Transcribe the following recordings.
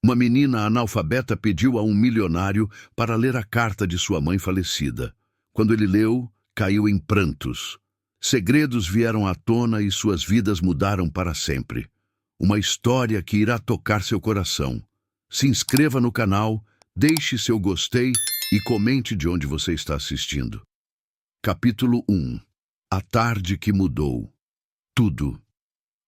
Uma menina analfabeta pediu a um milionário para ler a carta de sua mãe falecida. Quando ele leu, caiu em prantos. Segredos vieram à tona e suas vidas mudaram para sempre. Uma história que irá tocar seu coração. Se inscreva no canal, deixe seu gostei e comente de onde você está assistindo. Capítulo 1. A tarde que mudou. Tudo.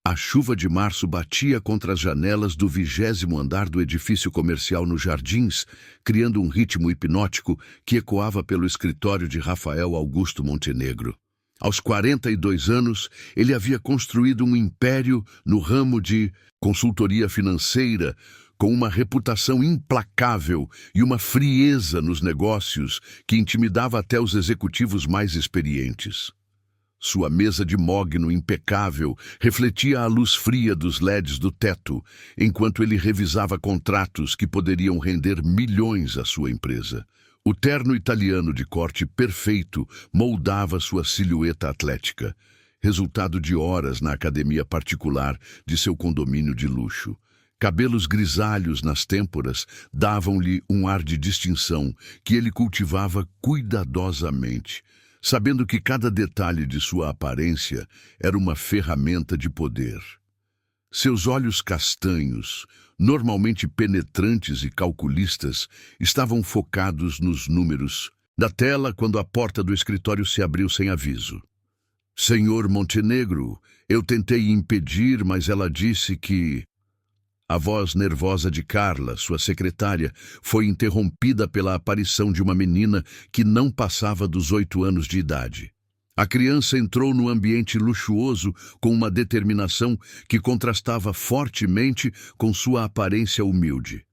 A chuva de março batia contra as janelas do 20º andar do edifício comercial nos Jardins, criando um ritmo hipnótico que ecoava pelo escritório de Rafael Augusto Montenegro. Aos 42 anos, ele havia construído um império no ramo de consultoria financeira, com uma reputação implacável e uma frieza nos negócios que intimidava até os executivos mais experientes. Sua mesa de mogno impecável refletia a luz fria dos LEDs do teto, enquanto ele revisava contratos que poderiam render milhões à sua empresa. O terno italiano de corte perfeito moldava sua silhueta atlética, resultado de horas na academia particular de seu condomínio de luxo. Cabelos grisalhos nas têmporas davam-lhe um ar de distinção que ele cultivava cuidadosamente, sabendo que cada detalhe de sua aparência era uma ferramenta de poder. Seus olhos castanhos, normalmente penetrantes e calculistas, estavam focados nos números da tela quando a porta do escritório se abriu sem aviso. "Senhor Montenegro, eu tentei impedir, mas ela disse que..." A voz nervosa de Carla, sua secretária, foi interrompida pela aparição de uma menina que não passava dos 8 anos de idade. A criança entrou no ambiente luxuoso com uma determinação que contrastava fortemente com sua aparência humilde.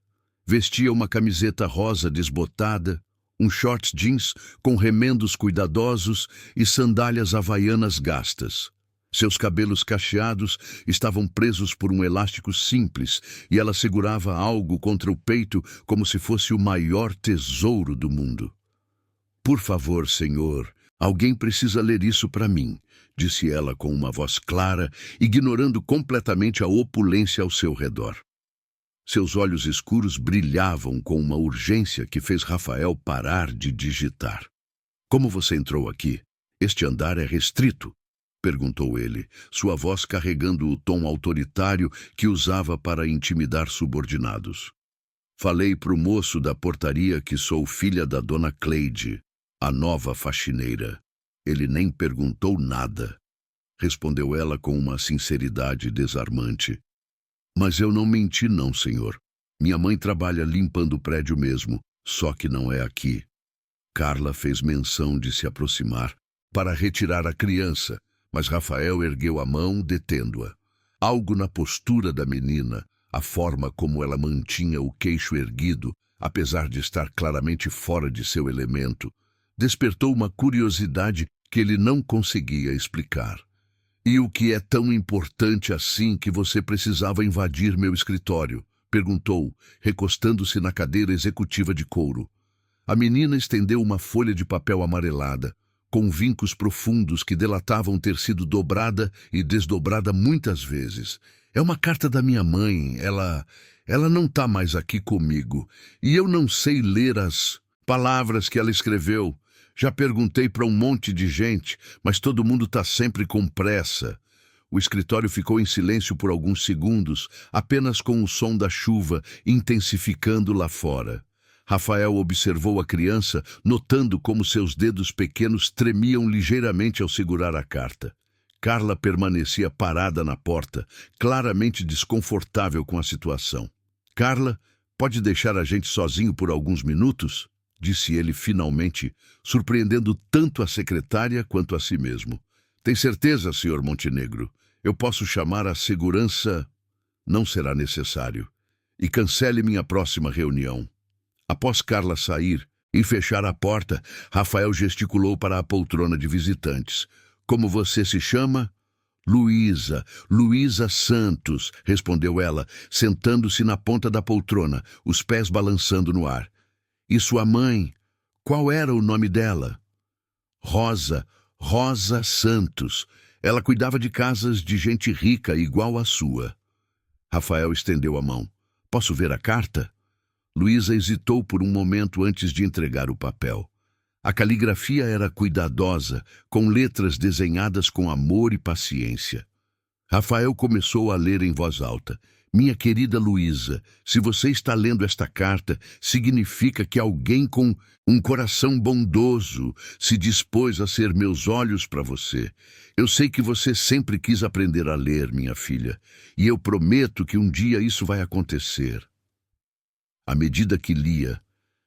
Vestia uma camiseta rosa desbotada, um short jeans com remendos cuidadosos e sandálias havaianas gastas. Seus cabelos cacheados estavam presos por um elástico simples e ela segurava algo contra o peito como se fosse o maior tesouro do mundo. "Por favor, senhor, alguém precisa ler isso para mim", disse ela com uma voz clara, ignorando completamente a opulência ao seu redor. Seus olhos escuros brilhavam com uma urgência que fez Rafael parar de digitar. "Como você entrou aqui? Este andar é restrito", perguntou ele, sua voz carregando o tom autoritário que usava para intimidar subordinados. "Falei pro moço da portaria que sou filha da dona Cleide, a nova faxineira. Ele nem perguntou nada", respondeu ela com uma sinceridade desarmante. "Mas eu não menti não, senhor. Minha mãe trabalha limpando o prédio mesmo, só que não é aqui." Carla fez menção de se aproximar para retirar a criança, mas Rafael ergueu a mão, detendo-a. Algo na postura da menina, a forma como ela mantinha o queixo erguido, apesar de estar claramente fora de seu elemento, despertou uma curiosidade que ele não conseguia explicar. "E o que é tão importante assim que você precisava invadir meu escritório?", perguntou, recostando-se na cadeira executiva de couro. A menina estendeu uma folha de papel amarelada, com vincos profundos que delatavam ter sido dobrada e desdobrada muitas vezes. "É uma carta da minha mãe. Ela não está mais aqui comigo. E eu não sei ler as palavras que ela escreveu. Já perguntei para um monte de gente, mas todo mundo está sempre com pressa." O escritório ficou em silêncio por alguns segundos, apenas com o som da chuva intensificando lá fora. Rafael observou a criança, notando como seus dedos pequenos tremiam ligeiramente ao segurar a carta. Carla permanecia parada na porta, claramente desconfortável com a situação. "Carla, pode deixar a gente sozinho por alguns minutos?", disse ele finalmente, surpreendendo tanto a secretária quanto a si mesmo. "Tem certeza, senhor Montenegro? Eu posso chamar a segurança?" "Não será necessário. E cancele minha próxima reunião." Após Carla sair e fechar a porta, Rafael gesticulou para a poltrona de visitantes. "Como você se chama?" Luísa Santos", respondeu ela, sentando-se na ponta da poltrona, os pés balançando no ar. "E sua mãe? Qual era o nome dela?" Rosa Santos. Ela cuidava de casas de gente rica igual à sua." Rafael estendeu a mão. Posso ver a carta? Luísa hesitou por um momento antes de entregar o papel. A caligrafia era cuidadosa, com letras desenhadas com amor e paciência. Rafael começou a ler em voz alta. Minha querida Luísa, se você está lendo esta carta, significa que alguém com um coração bondoso se dispôs a ser meus olhos para você. Eu sei que você sempre quis aprender a ler, minha filha, e eu prometo que um dia isso vai acontecer. À medida que lia,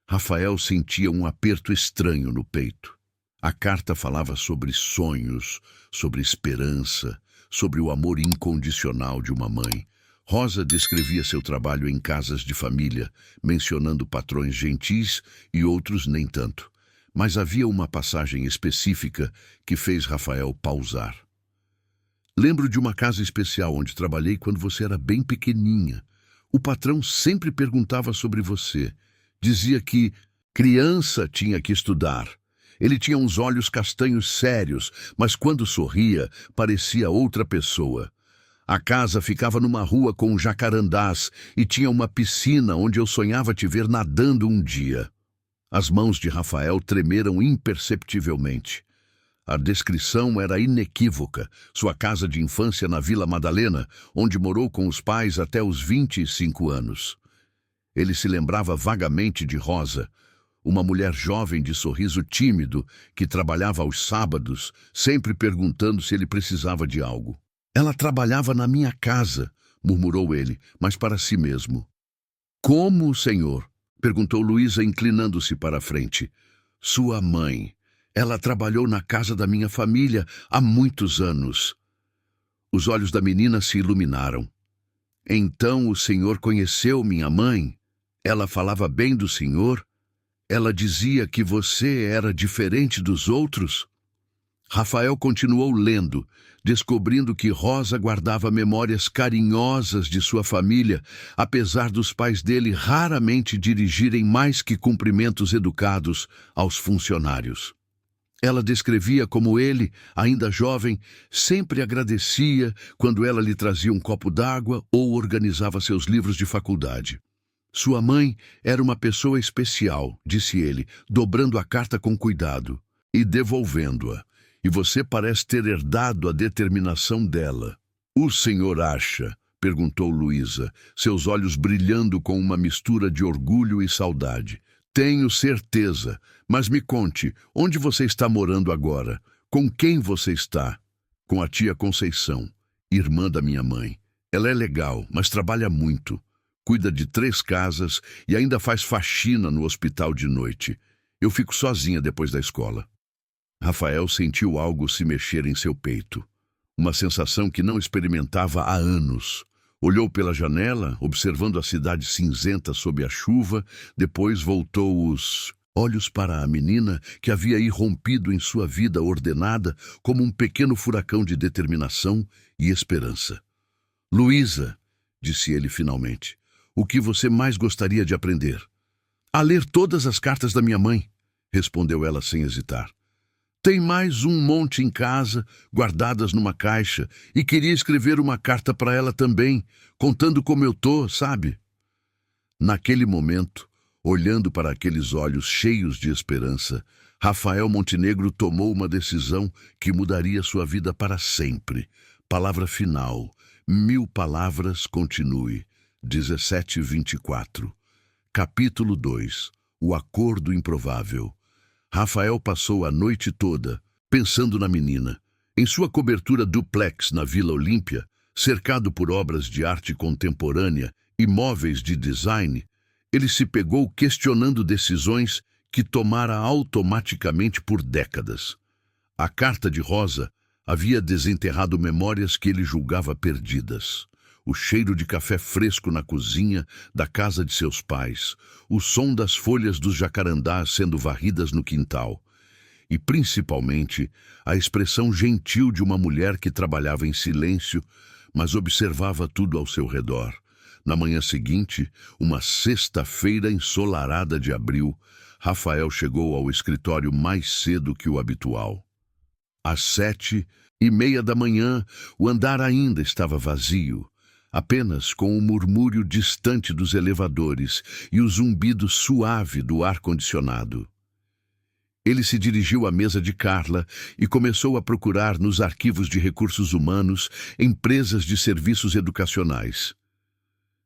Rafael sentia um aperto estranho no peito. A carta falava sobre sonhos, sobre esperança, sobre o amor incondicional de uma mãe. Rosa descrevia seu trabalho em casas de família, mencionando patrões gentis e outros nem tanto. Mas havia uma passagem específica que fez Rafael pausar. Lembro de uma casa especial onde trabalhei quando você era bem pequeninha. O patrão sempre perguntava sobre você. Dizia que criança tinha que estudar. Ele tinha uns olhos castanhos sérios, mas quando sorria, parecia outra pessoa. A casa ficava numa rua com jacarandás e tinha uma piscina onde eu sonhava te ver nadando um dia. As mãos de Rafael tremeram imperceptivelmente. A descrição era inequívoca. Sua casa de infância na Vila Madalena, onde morou com os pais até os 25 anos. Ele se lembrava vagamente de Rosa, uma mulher jovem de sorriso tímido que trabalhava aos sábados, sempre perguntando se ele precisava de algo. Ela trabalhava na minha casa, murmurou ele, mas para si mesmo. Como, senhor? Perguntou Luísa, inclinando-se para a frente. Sua mãe. Ela trabalhou na casa da minha família há muitos anos. Os olhos da menina se iluminaram. Então o senhor conheceu minha mãe? Ela falava bem do senhor? Ela dizia que você era diferente dos outros? Rafael continuou lendo, descobrindo que Rosa guardava memórias carinhosas de sua família, apesar dos pais dele raramente dirigirem mais que cumprimentos educados aos funcionários. Ela descrevia como ele, ainda jovem, sempre agradecia quando ela lhe trazia um copo d'água ou organizava seus livros de faculdade. Sua mãe era uma pessoa especial, disse ele, dobrando a carta com cuidado e devolvendo-a. E você parece ter herdado a determinação dela. O senhor acha? Perguntou Luísa, seus olhos brilhando com uma mistura de orgulho e saudade. Tenho certeza, mas me conte, onde você está morando agora? Com quem você está? Com a tia Conceição, irmã da minha mãe. Ela é legal, mas trabalha muito. Cuida de 3 casas e ainda faz faxina no hospital de noite. Eu fico sozinha depois da escola. Rafael sentiu algo se mexer em seu peito. Uma sensação que não experimentava há anos. Olhou pela janela, observando a cidade cinzenta sob a chuva, depois voltou os olhos para a menina que havia irrompido em sua vida ordenada como um pequeno furacão de determinação e esperança. Luísa, disse ele finalmente, o que você mais gostaria de aprender? A ler todas as cartas da minha mãe, respondeu ela sem hesitar. Tem mais um monte em casa, guardadas numa caixa, e queria escrever uma carta para ela também, contando como eu tô, sabe? Naquele momento, olhando para aqueles olhos cheios de esperança, Rafael Montenegro tomou uma decisão que mudaria sua vida para sempre. Palavra final. 1000 palavras, continue. 17:24. Capítulo 2. O acordo improvável. Rafael passou a noite toda pensando na menina. Em sua cobertura duplex na Vila Olímpia, cercado por obras de arte contemporânea e móveis de design, ele se pegou questionando decisões que tomara automaticamente por décadas. A carta de Rosa havia desenterrado memórias que ele julgava perdidas. O cheiro de café fresco na cozinha da casa de seus pais, o som das folhas dos jacarandás sendo varridas no quintal, e principalmente a expressão gentil de uma mulher que trabalhava em silêncio, mas observava tudo ao seu redor. Na manhã seguinte, uma sexta-feira ensolarada de abril, Rafael chegou ao escritório mais cedo que o habitual. Às 7:30 da manhã, o andar ainda estava vazio. apenas com o murmúrio distante dos elevadores e o zumbido suave do ar-condicionado. Ele se dirigiu à mesa de Carla e começou a procurar nos arquivos de recursos humanos empresas de serviços educacionais.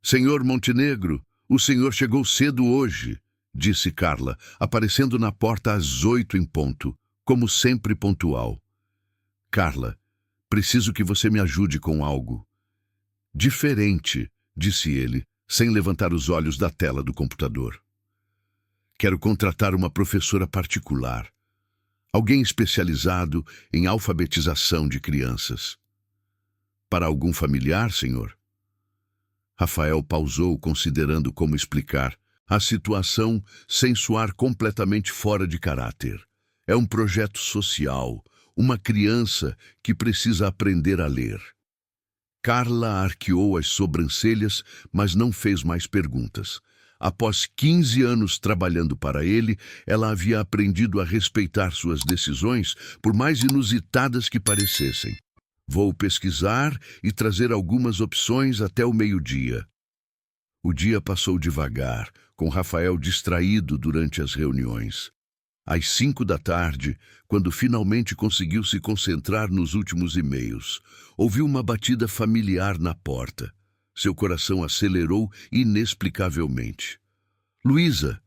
Senhor Montenegro, o senhor chegou cedo hoje, disse Carla, aparecendo na porta às 8 em ponto, como sempre pontual. Carla, preciso que você me ajude com algo. Diferente, disse ele, sem levantar os olhos da tela do computador. Quero contratar uma professora particular, alguém especializado em alfabetização de crianças. Para algum familiar, senhor? Rafael pausou, considerando como explicar a situação sem soar completamente fora de caráter. É um projeto social, uma criança que precisa aprender a ler. Carla arqueou as sobrancelhas, mas não fez mais perguntas. Após 15 anos trabalhando para ele, ela havia aprendido a respeitar suas decisões, por mais inusitadas que parecessem. Vou pesquisar e trazer algumas opções até o meio-dia. O dia passou devagar, com Rafael distraído durante as reuniões. Às 5 da tarde, quando finalmente conseguiu se concentrar nos últimos e-mails, ouviu uma batida familiar na porta. Seu coração acelerou inexplicavelmente. Luísa,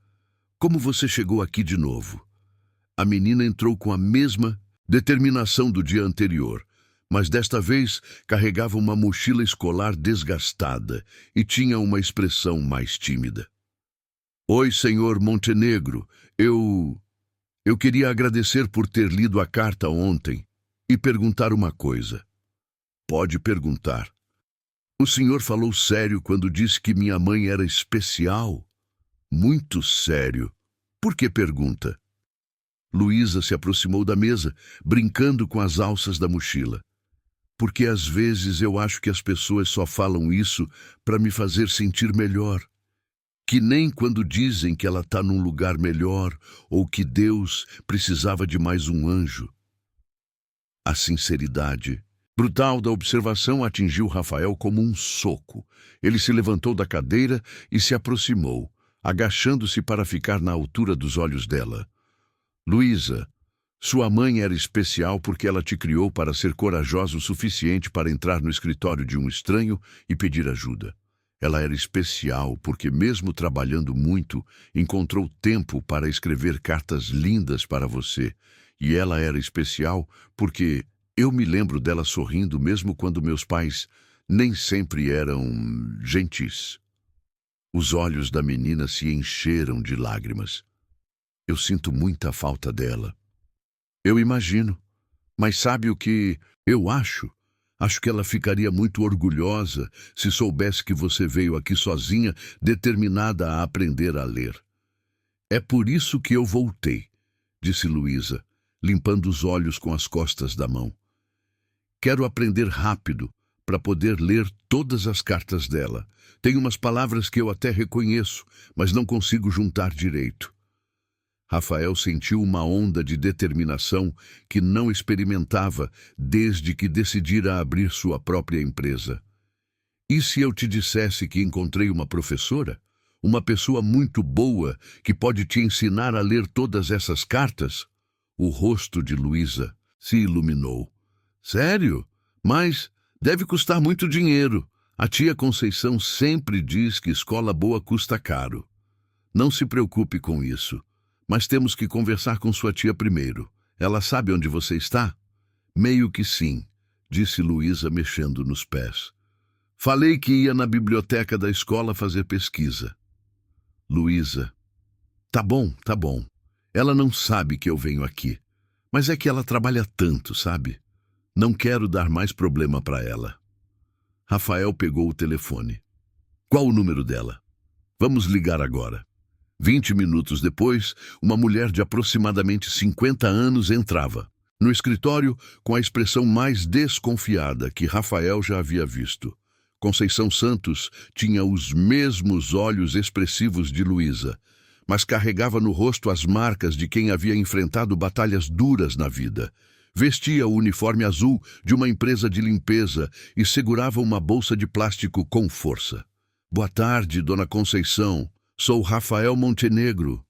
como você chegou aqui de novo? A menina entrou com a mesma determinação do dia anterior, mas desta vez carregava uma mochila escolar desgastada e tinha uma expressão mais tímida. Oi, senhor Montenegro, eu queria agradecer por ter lido a carta ontem e perguntar uma coisa. Pode perguntar. O senhor falou sério quando disse que minha mãe era especial? Muito sério. Por que pergunta? Luísa se aproximou da mesa, brincando com as alças da mochila. Porque às vezes eu acho que as pessoas só falam isso para me fazer sentir melhor. Que nem quando dizem que ela está num lugar melhor ou que Deus precisava de mais um anjo. A sinceridade brutal da observação atingiu Rafael como um soco. Ele se levantou da cadeira e se aproximou, agachando-se para ficar na altura dos olhos dela. Luísa, sua mãe era especial porque ela te criou para ser corajosa o suficiente para entrar no escritório de um estranho e pedir ajuda. Ela era especial porque, mesmo trabalhando muito, encontrou tempo para escrever cartas lindas para você. E ela era especial porque eu me lembro dela sorrindo mesmo quando meus pais nem sempre eram gentis. Os olhos da menina se encheram de lágrimas. Eu sinto muita falta dela. Eu imagino. Mas sabe o que eu acho? Acho que ela ficaria muito orgulhosa se soubesse que você veio aqui sozinha, determinada a aprender a ler. É por isso que eu voltei, disse Luísa, limpando os olhos com as costas da mão. Quero aprender rápido para poder ler todas as cartas dela. Tem umas palavras que eu até reconheço, mas não consigo juntar direito. Rafael sentiu uma onda de determinação que não experimentava desde que decidira abrir sua própria empresa. E se eu te dissesse que encontrei uma professora? Uma pessoa muito boa que pode te ensinar a ler todas essas cartas? O rosto de Luísa se iluminou. Sério? Mas deve custar muito dinheiro. A tia Conceição sempre diz que escola boa custa caro. Não se preocupe com isso. Mas temos que conversar com sua tia primeiro. Ela sabe onde você está? Meio que sim, disse Luísa mexendo nos pés. Falei que ia na biblioteca da escola fazer pesquisa. Luísa. Tá bom. Ela não sabe que eu venho aqui. Mas é que ela trabalha tanto, sabe? Não quero dar mais problema para ela. Rafael pegou o telefone. Qual o número dela? Vamos ligar agora. 20 minutos depois, uma mulher de aproximadamente 50 anos entrava no escritório com a expressão mais desconfiada que Rafael já havia visto. Conceição Santos tinha os mesmos olhos expressivos de Luísa, mas carregava no rosto as marcas de quem havia enfrentado batalhas duras na vida. Vestia o uniforme azul de uma empresa de limpeza e segurava uma bolsa de plástico com força. Boa tarde, dona Conceição. Sou Rafael Montenegro.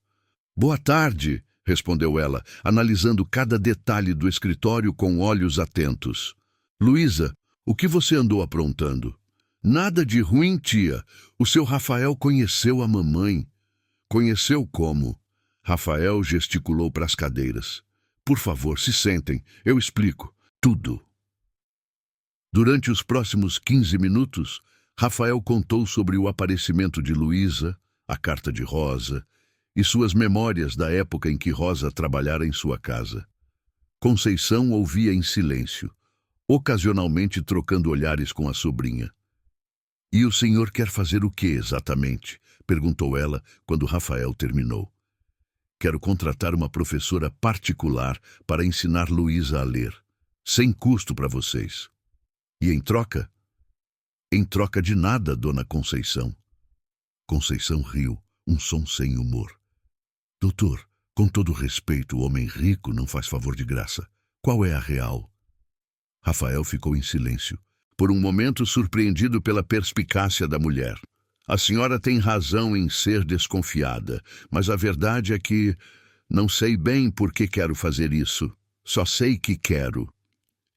Boa tarde, respondeu ela, analisando cada detalhe do escritório com olhos atentos. Luísa, o que você andou aprontando? Nada de ruim, tia. O seu Rafael conheceu a mamãe. Conheceu como? Rafael gesticulou para as cadeiras. Por favor, se sentem. Eu explico. Tudo. Durante os próximos 15 minutos, Rafael contou sobre o aparecimento de Luísa, a carta de Rosa e suas memórias da época em que Rosa trabalhara em sua casa. Conceição ouvia em silêncio, ocasionalmente trocando olhares com a sobrinha. E o senhor quer fazer o que exatamente? Perguntou ela quando Rafael terminou. Quero contratar uma professora particular para ensinar Luísa a ler, sem custo para vocês. E em troca? Em troca de nada, dona Conceição. Conceição riu, um som sem humor. Doutor, com todo respeito, o homem rico não faz favor de graça. Qual é a real? Rafael ficou em silêncio, por um momento surpreendido pela perspicácia da mulher. A senhora tem razão em ser desconfiada, mas a verdade é que não sei bem por que quero fazer isso. Só sei que quero.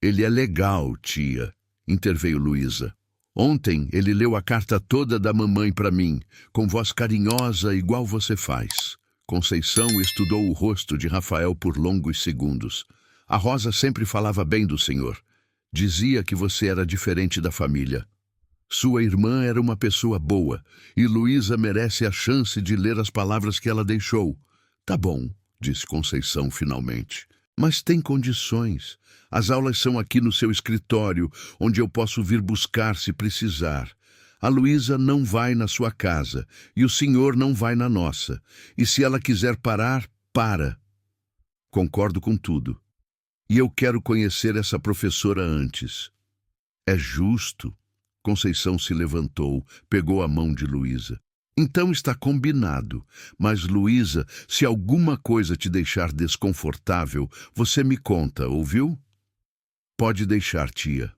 Ele é legal, tia, interveio Luísa. Ontem ele leu a carta toda da mamãe para mim, com voz carinhosa igual você faz. Conceição estudou o rosto de Rafael por longos segundos. A Rosa sempre falava bem do senhor. Dizia que você era diferente da família. Sua irmã era uma pessoa boa, e Luísa merece a chance de ler as palavras que ela deixou. Tá bom, disse Conceição finalmente. Mas tem condições. As aulas são aqui no seu escritório, onde eu posso vir buscar se precisar. A Luísa não vai na sua casa, e o senhor não vai na nossa. E se ela quiser parar, para. Concordo com tudo. E eu quero conhecer essa professora antes. É justo. Conceição se levantou, pegou a mão de Luísa. Então está combinado. Mas, Luísa, se alguma coisa te deixar desconfortável, você me conta, ouviu? Pode deixar, tia.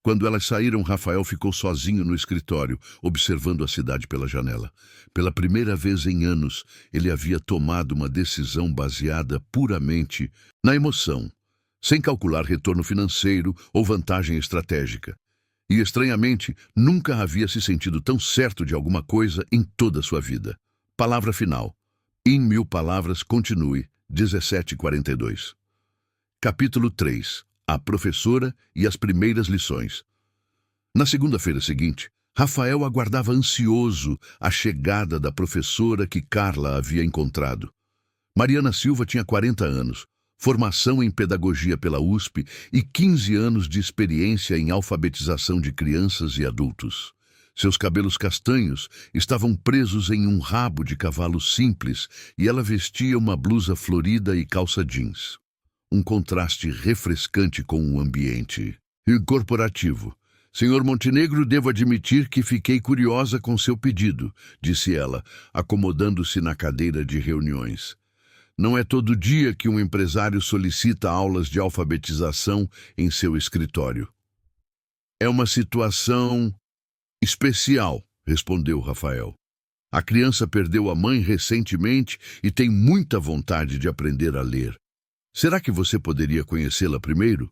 Quando elas saíram, Rafael ficou sozinho no escritório, observando a cidade pela janela. Pela primeira vez em anos, ele havia tomado uma decisão baseada puramente na emoção, sem calcular retorno financeiro ou vantagem estratégica. E, estranhamente, nunca havia se sentido tão certo de alguma coisa em toda a sua vida. Palavra final. Em 1000 palavras, continue. 17:42. Capítulo 3. A professora e as primeiras lições. Na segunda-feira seguinte, Rafael aguardava ansioso a chegada da professora que Carla havia encontrado. Mariana Silva tinha 40 anos, formação em pedagogia pela USP e 15 anos de experiência em alfabetização de crianças e adultos. Seus cabelos castanhos estavam presos em um rabo de cavalo simples e ela vestia uma blusa florida e calça jeans. Um contraste refrescante com o ambiente corporativo. Senhor Montenegro, devo admitir que fiquei curiosa com seu pedido, disse ela, acomodando-se na cadeira de reuniões. Não é todo dia que um empresário solicita aulas de alfabetização em seu escritório. É uma situação especial, respondeu Rafael. A criança perdeu a mãe recentemente e tem muita vontade de aprender a ler. Será que você poderia conhecê-la primeiro?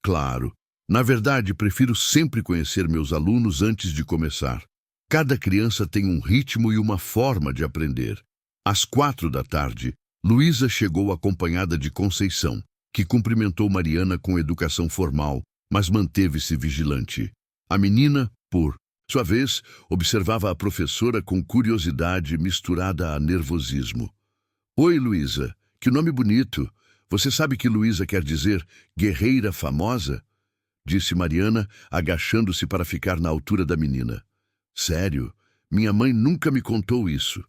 Claro. Na verdade, prefiro sempre conhecer meus alunos antes de começar. Cada criança tem um ritmo e uma forma de aprender. Às 4 da tarde, Luísa chegou acompanhada de Conceição, que cumprimentou Mariana com educação formal, mas manteve-se vigilante. A menina, por sua vez, observava a professora com curiosidade misturada a nervosismo. Oi, Luísa, que nome bonito! Você sabe que Luísa quer dizer guerreira famosa? Disse Mariana, agachando-se para ficar na altura da menina. Sério? Minha mãe nunca me contou isso.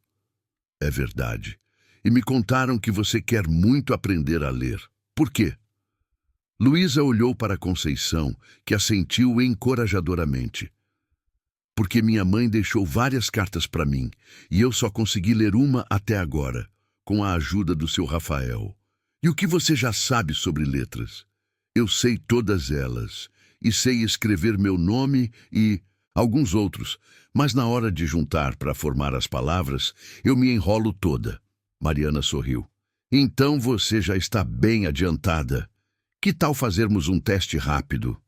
É verdade. E me contaram que você quer muito aprender a ler. Por quê? Luísa olhou para Conceição, que assentiu encorajadoramente. Porque minha mãe deixou várias cartas para mim, e eu só consegui ler uma até agora, com a ajuda do seu Rafael. E o que você já sabe sobre letras? Eu sei todas elas, e sei escrever meu nome e alguns outros, mas na hora de juntar para formar as palavras, eu me enrolo toda. Mariana sorriu. Então você já está bem adiantada. Que tal fazermos um teste rápido?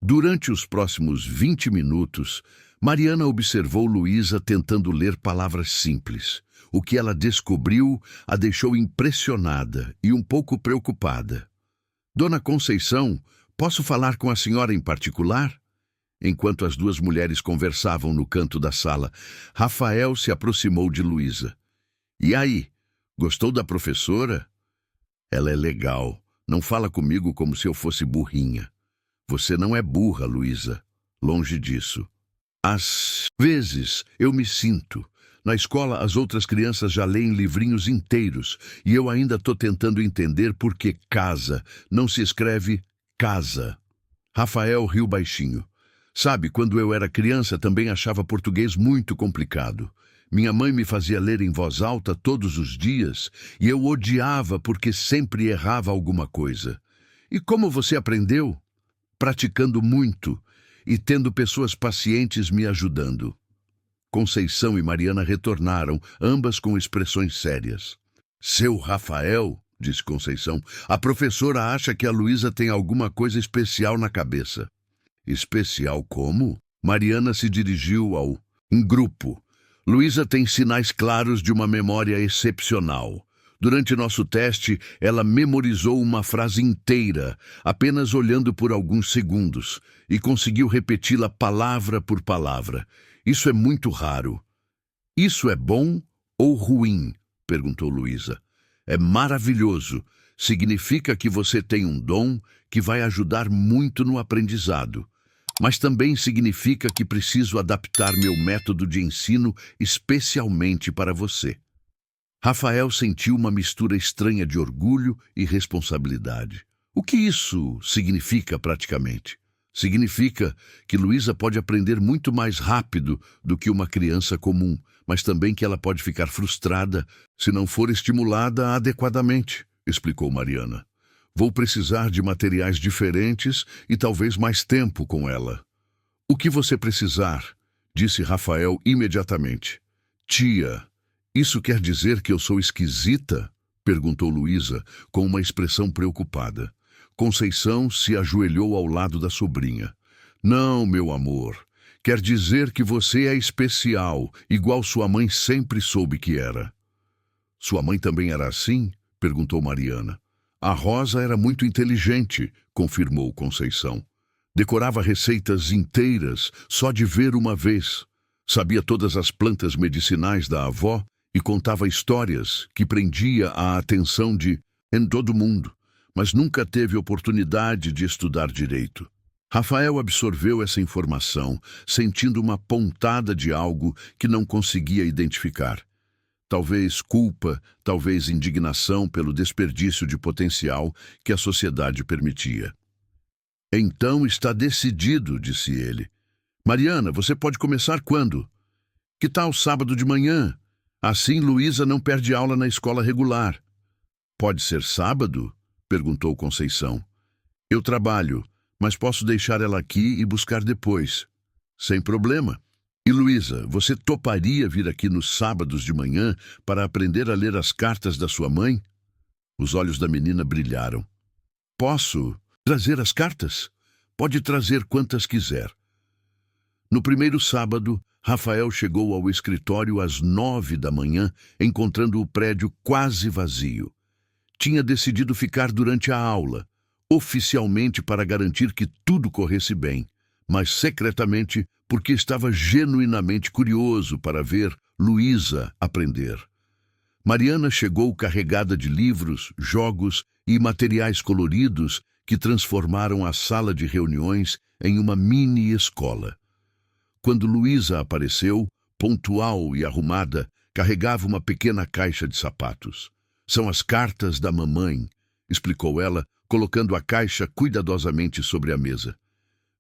Durante os próximos 20 minutos, Mariana observou Luísa tentando ler palavras simples. O que ela descobriu a deixou impressionada e um pouco preocupada. Dona Conceição, posso falar com a senhora em particular? Enquanto as duas mulheres conversavam no canto da sala, Rafael se aproximou de Luísa. E aí, gostou da professora? Ela é legal. Não fala comigo como se eu fosse burrinha. Você não é burra, Luísa. Longe disso. Às vezes eu me sinto. Na escola, as outras crianças já leem livrinhos inteiros e eu ainda estou tentando entender por que casa não se escreve casa. Rafael riu baixinho. Sabe, quando eu era criança também achava português muito complicado. Minha mãe me fazia ler em voz alta todos os dias e eu odiava porque sempre errava alguma coisa. E como você aprendeu? Praticando muito e tendo pessoas pacientes me ajudando. Conceição e Mariana retornaram, ambas com expressões sérias. Seu Rafael, disse Conceição, a professora acha que a Luísa tem alguma coisa especial na cabeça. Especial como? Mariana se dirigiu ao grupo. Luísa tem sinais claros de uma memória excepcional. Durante nosso teste, ela memorizou uma frase inteira, apenas olhando por alguns segundos, e conseguiu repeti-la palavra por palavra. Isso é muito raro. Isso é bom ou ruim? Perguntou Luísa. É maravilhoso. Significa que você tem um dom que vai ajudar muito no aprendizado. Mas também significa que preciso adaptar meu método de ensino especialmente para você. Rafael sentiu uma mistura estranha de orgulho e responsabilidade. O que isso significa praticamente? Significa que Luísa pode aprender muito mais rápido do que uma criança comum, mas também que ela pode ficar frustrada se não for estimulada adequadamente, explicou Mariana. Vou precisar de materiais diferentes e talvez mais tempo com ela. O que você precisar, disse Rafael imediatamente. Tia, isso quer dizer que eu sou esquisita? Perguntou Luísa com uma expressão preocupada. Conceição se ajoelhou ao lado da sobrinha. Não, meu amor. Quer dizer que você é especial, igual sua mãe sempre soube que era. Sua mãe também era assim? Perguntou Mariana. A Rosa era muito inteligente, confirmou Conceição. Decorava receitas inteiras só de ver uma vez. Sabia todas as plantas medicinais da avó e contava histórias que prendia a atenção em todo mundo, mas nunca teve oportunidade de estudar direito. Rafael absorveu essa informação, sentindo uma pontada de algo que não conseguia identificar. Talvez culpa, talvez indignação pelo desperdício de potencial que a sociedade permitia. Então está decidido, disse ele. Mariana, você pode começar quando? Que tal sábado de manhã? Assim Luísa não perde aula na escola regular. Pode ser sábado? Perguntou Conceição. Eu trabalho, mas posso deixar ela aqui e buscar depois. Sem problema. E Luísa, você toparia vir aqui nos sábados de manhã para aprender a ler as cartas da sua mãe? Os olhos da menina brilharam. Posso trazer as cartas? Pode trazer quantas quiser. No primeiro sábado, Rafael chegou ao escritório às 9 da manhã, encontrando o prédio quase vazio. Tinha decidido ficar durante a aula, oficialmente para garantir que tudo corresse bem, mas secretamente porque estava genuinamente curioso para ver Luísa aprender. Mariana chegou carregada de livros, jogos e materiais coloridos que transformaram a sala de reuniões em uma mini-escola. Quando Luísa apareceu, pontual e arrumada, carregava uma pequena caixa de sapatos. São as cartas da mamãe, explicou ela, colocando a caixa cuidadosamente sobre a mesa.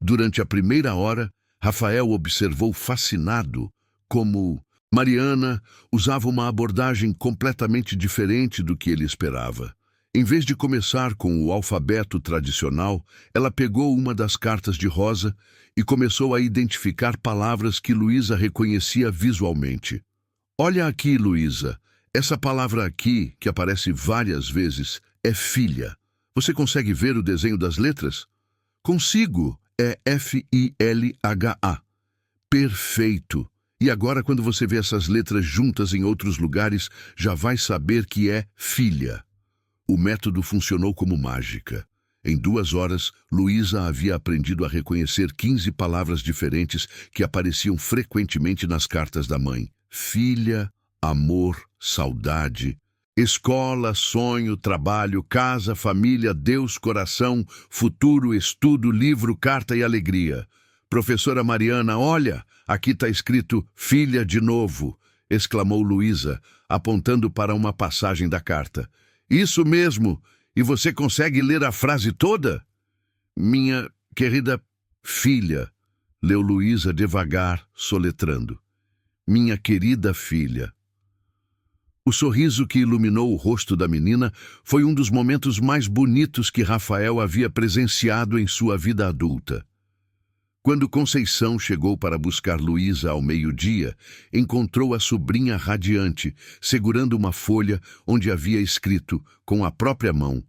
Durante a primeira hora, Rafael observou fascinado como Mariana usava uma abordagem completamente diferente do que ele esperava. Em vez de começar com o alfabeto tradicional, ela pegou uma das cartas de rosa e começou a identificar palavras que Luísa reconhecia visualmente. Olha aqui, Luísa. Essa palavra aqui, que aparece várias vezes, é filha. Você consegue ver o desenho das letras? Consigo. É F-I-L-H-A. Perfeito. E agora, quando você vê essas letras juntas em outros lugares, já vai saber que é filha. O método funcionou como mágica. Em 2 horas, Luísa havia aprendido a reconhecer 15 palavras diferentes que apareciam frequentemente nas cartas da mãe. Filha, amor, saudade, escola, sonho, trabalho, casa, família, Deus, coração, futuro, estudo, livro, carta e alegria. Professora Mariana, olha, aqui está escrito filha de novo, exclamou Luísa, apontando para uma passagem da carta. Isso mesmo! E você consegue ler a frase toda? Minha querida filha, leu Luísa devagar, soletrando. Minha querida filha. O sorriso que iluminou o rosto da menina foi um dos momentos mais bonitos que Rafael havia presenciado em sua vida adulta. Quando Conceição chegou para buscar Luísa ao meio-dia, encontrou a sobrinha radiante, segurando uma folha onde havia escrito, com a própria mão,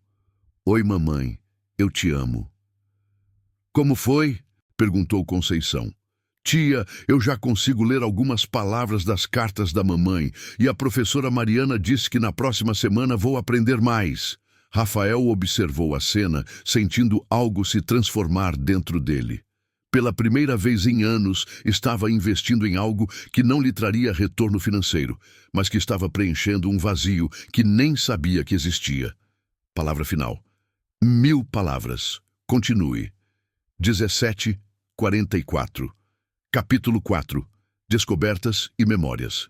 Oi, mamãe, eu te amo. Como foi? Perguntou Conceição. Tia, eu já consigo ler algumas palavras das cartas da mamãe e a professora Mariana disse que na próxima semana vou aprender mais. Rafael observou a cena, sentindo algo se transformar dentro dele. Pela primeira vez em anos, estava investindo em algo que não lhe traria retorno financeiro, mas que estava preenchendo um vazio que nem sabia que existia. Palavra final. 1000 palavras. Continue. 17:44. Capítulo 4. Descobertas e memórias.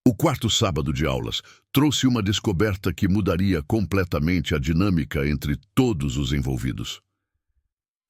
O quarto sábado de aulas trouxe uma descoberta que mudaria completamente a dinâmica entre todos os envolvidos.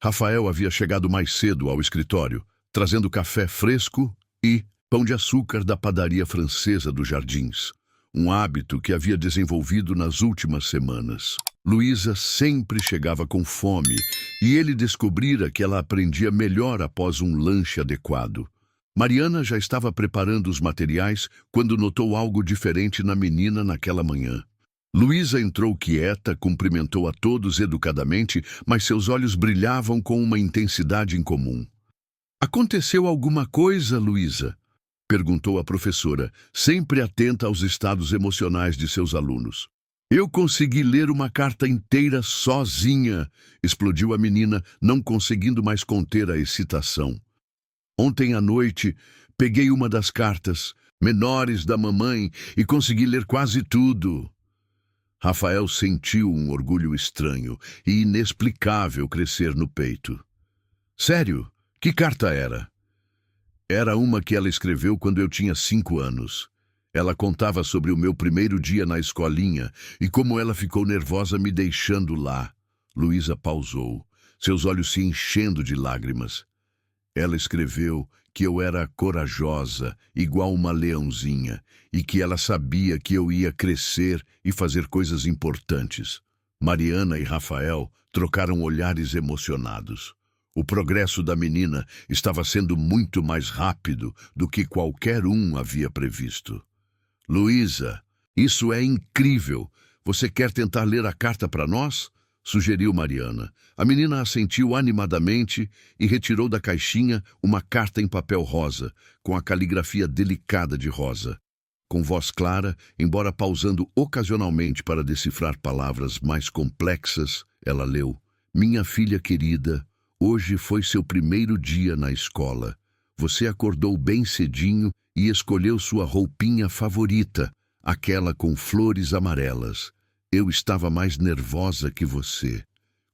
Rafael havia chegado mais cedo ao escritório, trazendo café fresco e pão de açúcar da padaria francesa dos Jardins, um hábito que havia desenvolvido nas últimas semanas. Luísa sempre chegava com fome e ele descobrira que ela aprendia melhor após um lanche adequado. Mariana já estava preparando os materiais quando notou algo diferente na menina naquela manhã. Luísa entrou quieta, cumprimentou a todos educadamente, mas seus olhos brilhavam com uma intensidade incomum. Aconteceu alguma coisa, Luísa? Perguntou a professora, sempre atenta aos estados emocionais de seus alunos. Eu consegui ler uma carta inteira sozinha, explodiu a menina, não conseguindo mais conter a excitação. Ontem à noite, peguei uma das cartas, menores da mamãe, e consegui ler quase tudo. Rafael sentiu um orgulho estranho e inexplicável crescer no peito. Sério? Que carta era? Era uma que ela escreveu quando eu tinha 5 anos. Ela contava sobre o meu primeiro dia na escolinha e como ela ficou nervosa me deixando lá. Luísa pausou, seus olhos se enchendo de lágrimas. Ela escreveu que eu era corajosa, igual uma leãozinha, e que ela sabia que eu ia crescer e fazer coisas importantes. Mariana e Rafael trocaram olhares emocionados. O progresso da menina estava sendo muito mais rápido do que qualquer um havia previsto. Luísa, isso é incrível. Você quer tentar ler a carta para nós? Sugeriu Mariana. A menina assentiu animadamente e retirou da caixinha uma carta em papel rosa, com a caligrafia delicada de Rosa. Com voz clara, embora pausando ocasionalmente para decifrar palavras mais complexas, ela leu: Minha filha querida, hoje foi seu primeiro dia na escola. Você acordou bem cedinho e escolheu sua roupinha favorita, aquela com flores amarelas. Eu estava mais nervosa que você.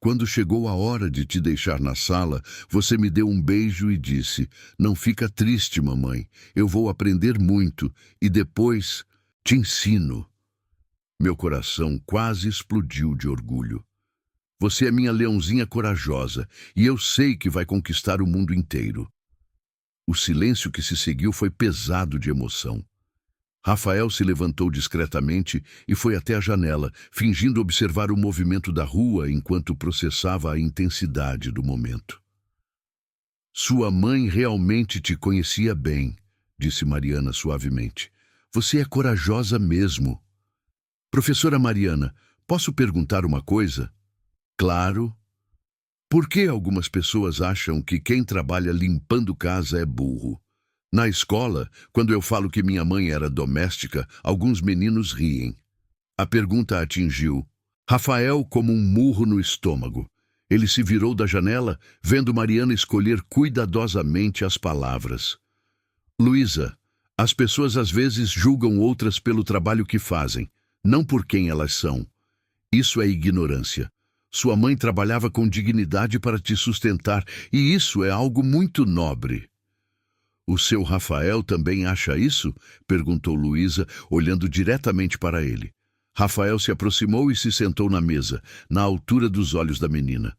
Quando chegou a hora de te deixar na sala, você me deu um beijo e disse: Não fica triste, mamãe. Eu vou aprender muito e depois te ensino. Meu coração quase explodiu de orgulho. Você é minha leãozinha corajosa e eu sei que vai conquistar o mundo inteiro. O silêncio que se seguiu foi pesado de emoção. Rafael se levantou discretamente e foi até a janela, fingindo observar o movimento da rua enquanto processava a intensidade do momento. Sua mãe realmente te conhecia bem, disse Mariana suavemente. Você é corajosa mesmo. Professora Mariana, posso perguntar uma coisa? Claro. Por que algumas pessoas acham que quem trabalha limpando casa é burro? Na escola, quando eu falo que minha mãe era doméstica, alguns meninos riem. A pergunta atingiu Rafael como um murro no estômago. Ele se virou da janela, vendo Mariana escolher cuidadosamente as palavras. Luísa, as pessoas às vezes julgam outras pelo trabalho que fazem, não por quem elas são. Isso é ignorância. Sua mãe trabalhava com dignidade para te sustentar, e isso é algo muito nobre. O seu Rafael também acha isso? Perguntou Luísa, olhando diretamente para ele. Rafael se aproximou e se sentou na mesa, na altura dos olhos da menina.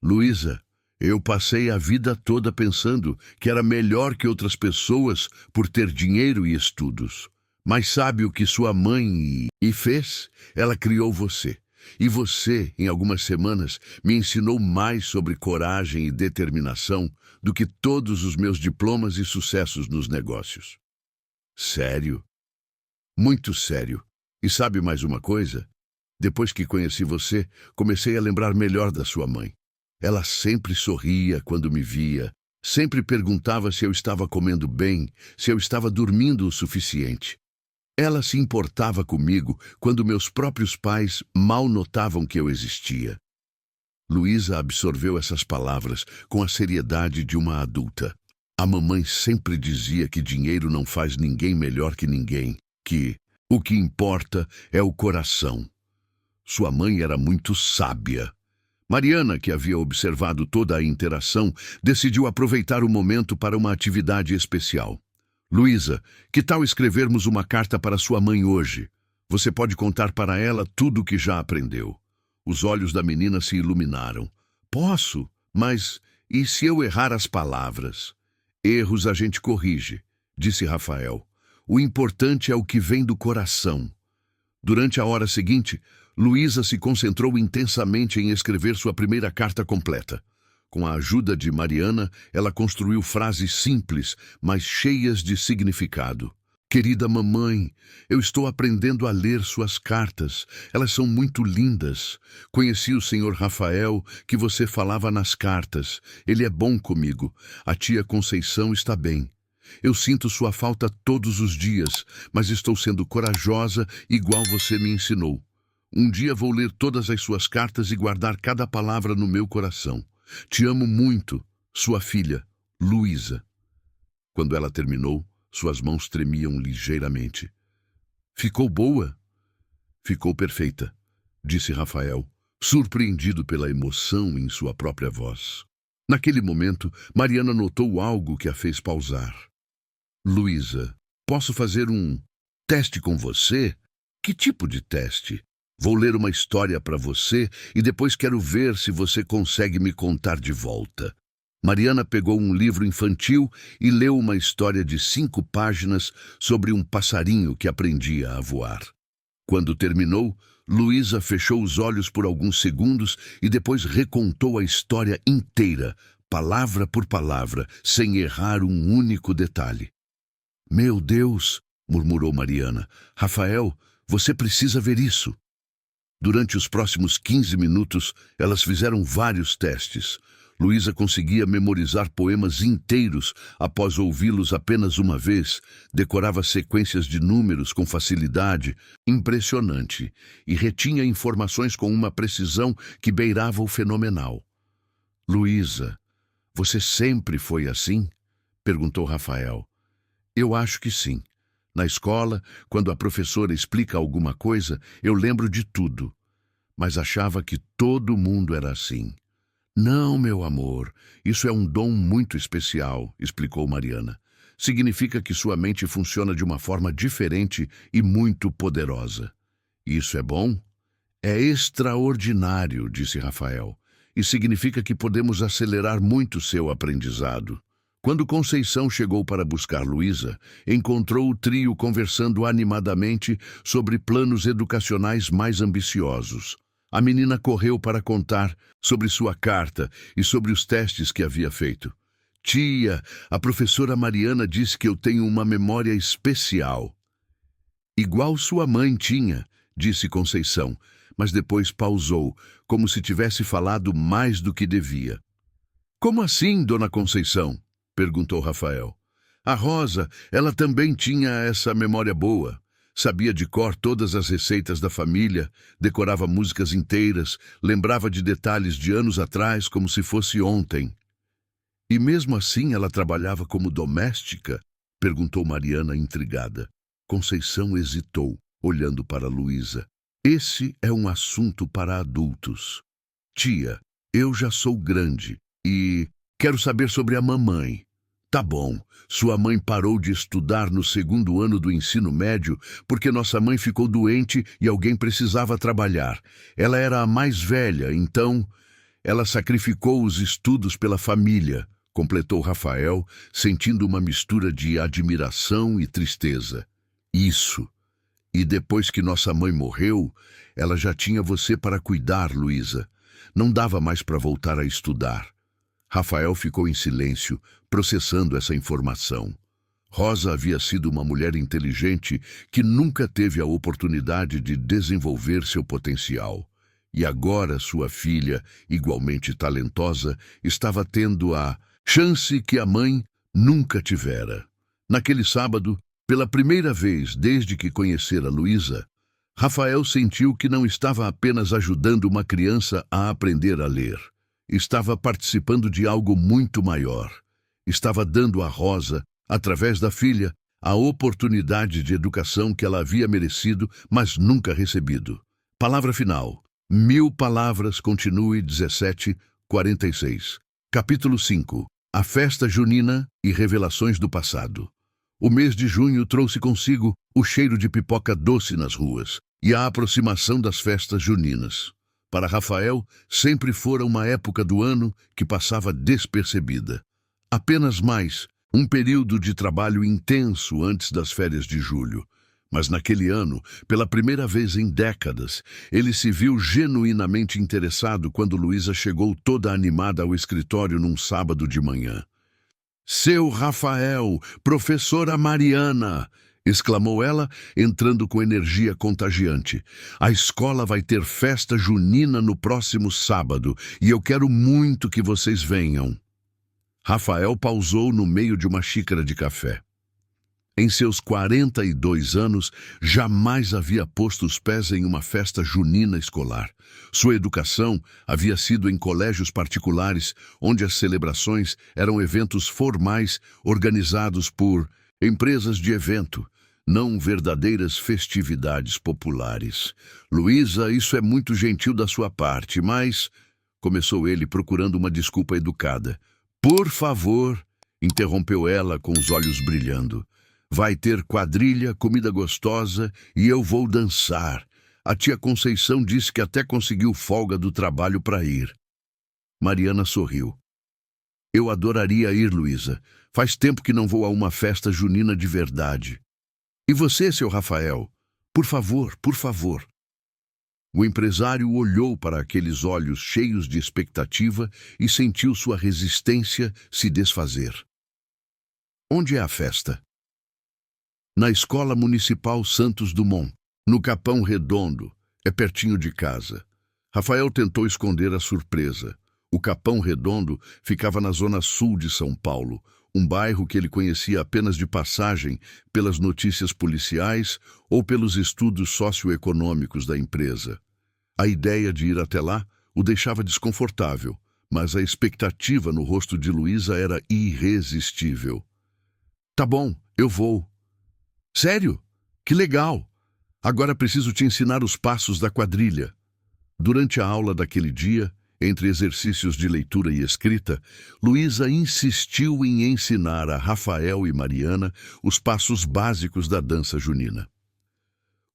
Luísa, eu passei a vida toda pensando que era melhor que outras pessoas por ter dinheiro e estudos. Mas sabe o que sua mãe fez? Ela criou você. E você, em algumas semanas, me ensinou mais sobre coragem e determinação do que todos os meus diplomas e sucessos nos negócios. Sério? Muito sério. E sabe mais uma coisa? Depois que conheci você, comecei a lembrar melhor da sua mãe. Ela sempre sorria quando me via, sempre perguntava se eu estava comendo bem, se eu estava dormindo o suficiente. Ela se importava comigo quando meus próprios pais mal notavam que eu existia. Luísa absorveu essas palavras com a seriedade de uma adulta. A mamãe sempre dizia que dinheiro não faz ninguém melhor que ninguém, que o que importa é o coração. Sua mãe era muito sábia. Mariana, que havia observado toda a interação, decidiu aproveitar o momento para uma atividade especial. Luísa, que tal escrevermos uma carta para sua mãe hoje? Você pode contar para ela tudo o que já aprendeu. Os olhos da menina se iluminaram. Posso, mas e se eu errar as palavras? Erros a gente corrige, disse Rafael. O importante é o que vem do coração. Durante a hora seguinte, Luísa se concentrou intensamente em escrever sua primeira carta completa. Com a ajuda de Mariana, ela construiu frases simples, mas cheias de significado. Querida mamãe, eu estou aprendendo a ler suas cartas. Elas são muito lindas. Conheci o senhor Rafael, que você falava nas cartas. Ele é bom comigo. A tia Conceição está bem. Eu sinto sua falta todos os dias, mas estou sendo corajosa, igual você me ensinou. Um dia vou ler todas as suas cartas e guardar cada palavra no meu coração. Te amo muito, sua filha, Luísa. Quando ela terminou, suas mãos tremiam ligeiramente. Ficou boa? Ficou perfeita, disse Rafael, surpreendido pela emoção em sua própria voz. Naquele momento, Mariana notou algo que a fez pausar. Luísa, posso fazer um teste com você? Que tipo de teste? Vou ler uma história para você e depois quero ver se você consegue me contar de volta. Mariana pegou um livro infantil e leu uma história de 5 páginas sobre um passarinho que aprendia a voar. Quando terminou, Luísa fechou os olhos por alguns segundos e depois recontou a história inteira, palavra por palavra, sem errar um único detalhe. Meu Deus, murmurou Mariana. Rafael, você precisa ver isso. Durante os próximos 15 minutos, elas fizeram vários testes. Luísa conseguia memorizar poemas inteiros após ouvi-los apenas uma vez, decorava sequências de números com facilidade impressionante e retinha informações com uma precisão que beirava o fenomenal. Luísa, você sempre foi assim? Perguntou Rafael. Eu acho que sim. Na escola, quando a professora explica alguma coisa, eu lembro de tudo. Mas achava que todo mundo era assim. Não, meu amor, isso é um dom muito especial, explicou Mariana. Significa que sua mente funciona de uma forma diferente e muito poderosa. Isso é bom? É extraordinário, disse Rafael. E significa que podemos acelerar muito seu aprendizado. Quando Conceição chegou para buscar Luísa, encontrou o trio conversando animadamente sobre planos educacionais mais ambiciosos. A menina correu para contar sobre sua carta e sobre os testes que havia feito. Tia, a professora Mariana disse que eu tenho uma memória especial. Igual sua mãe tinha, disse Conceição, mas depois pausou, como se tivesse falado mais do que devia. Como assim, dona Conceição? Perguntou Rafael. A Rosa, ela também tinha essa memória boa. Sabia de cor todas as receitas da família, decorava músicas inteiras, lembrava de detalhes de anos atrás como se fosse ontem. E mesmo assim ela trabalhava como doméstica? Perguntou Mariana intrigada. Conceição hesitou, olhando para Luísa. Esse é um assunto para adultos. Tia, eu já sou grande e quero saber sobre a mamãe. Tá bom, sua mãe parou de estudar no 2º ano do ensino médio porque nossa mãe ficou doente e alguém precisava trabalhar. Ela era a mais velha, então ela sacrificou os estudos pela família, completou Rafael, sentindo uma mistura de admiração e tristeza. Isso. E depois que nossa mãe morreu, ela já tinha você para cuidar, Luísa. Não dava mais para voltar a estudar. Rafael ficou em silêncio, processando essa informação. Rosa havia sido uma mulher inteligente que nunca teve a oportunidade de desenvolver seu potencial. E agora sua filha, igualmente talentosa, estava tendo a chance que a mãe nunca tivera. Naquele sábado, pela primeira vez desde que conhecera Luísa, Rafael sentiu que não estava apenas ajudando uma criança a aprender a ler. Estava participando de algo muito maior. Estava dando a Rosa, através da filha, a oportunidade de educação que ela havia merecido, mas nunca recebido. Palavra final. 1000 palavras, continue 17:46. Capítulo 5. A festa junina e revelações do passado. O mês de junho trouxe consigo o cheiro de pipoca doce nas ruas e a aproximação das festas juninas. Para Rafael, sempre fora uma época do ano que passava despercebida. Apenas mais um período de trabalho intenso antes das férias de julho. Mas naquele ano, pela primeira vez em décadas, ele se viu genuinamente interessado quando Luísa chegou toda animada ao escritório num sábado de manhã. Seu Rafael, professora Mariana! Exclamou ela, entrando com energia contagiante. A escola vai ter festa junina no próximo sábado e eu quero muito que vocês venham. Rafael pausou no meio de uma xícara de café. Em seus 42 anos, jamais havia posto os pés em uma festa junina escolar. Sua educação havia sido em colégios particulares, onde as celebrações eram eventos formais organizados por empresas de evento, não verdadeiras festividades populares. Luísa, isso é muito gentil da sua parte, mas... Começou ele procurando uma desculpa educada. Por favor, interrompeu ela com os olhos brilhando. Vai ter quadrilha, comida gostosa e eu vou dançar. A tia Conceição disse que até conseguiu folga do trabalho para ir. Mariana sorriu. Eu adoraria ir, Luísa. Faz tempo que não vou a uma festa junina de verdade. E você, seu Rafael? Por favor, por favor. O empresário olhou para aqueles olhos cheios de expectativa e sentiu sua resistência se desfazer. Onde é a festa? Na Escola Municipal Santos Dumont, no Capão Redondo. É pertinho de casa. Rafael tentou esconder a surpresa. O Capão Redondo ficava na zona sul de São Paulo, um bairro que ele conhecia apenas de passagem pelas notícias policiais ou pelos estudos socioeconômicos da empresa. A ideia de ir até lá o deixava desconfortável, mas a expectativa no rosto de Luísa era irresistível. Tá bom, eu vou. Sério? Que legal! Agora preciso te ensinar os passos da quadrilha. Durante a aula daquele dia, entre exercícios de leitura e escrita, Luísa insistiu em ensinar a Rafael e Mariana os passos básicos da dança junina.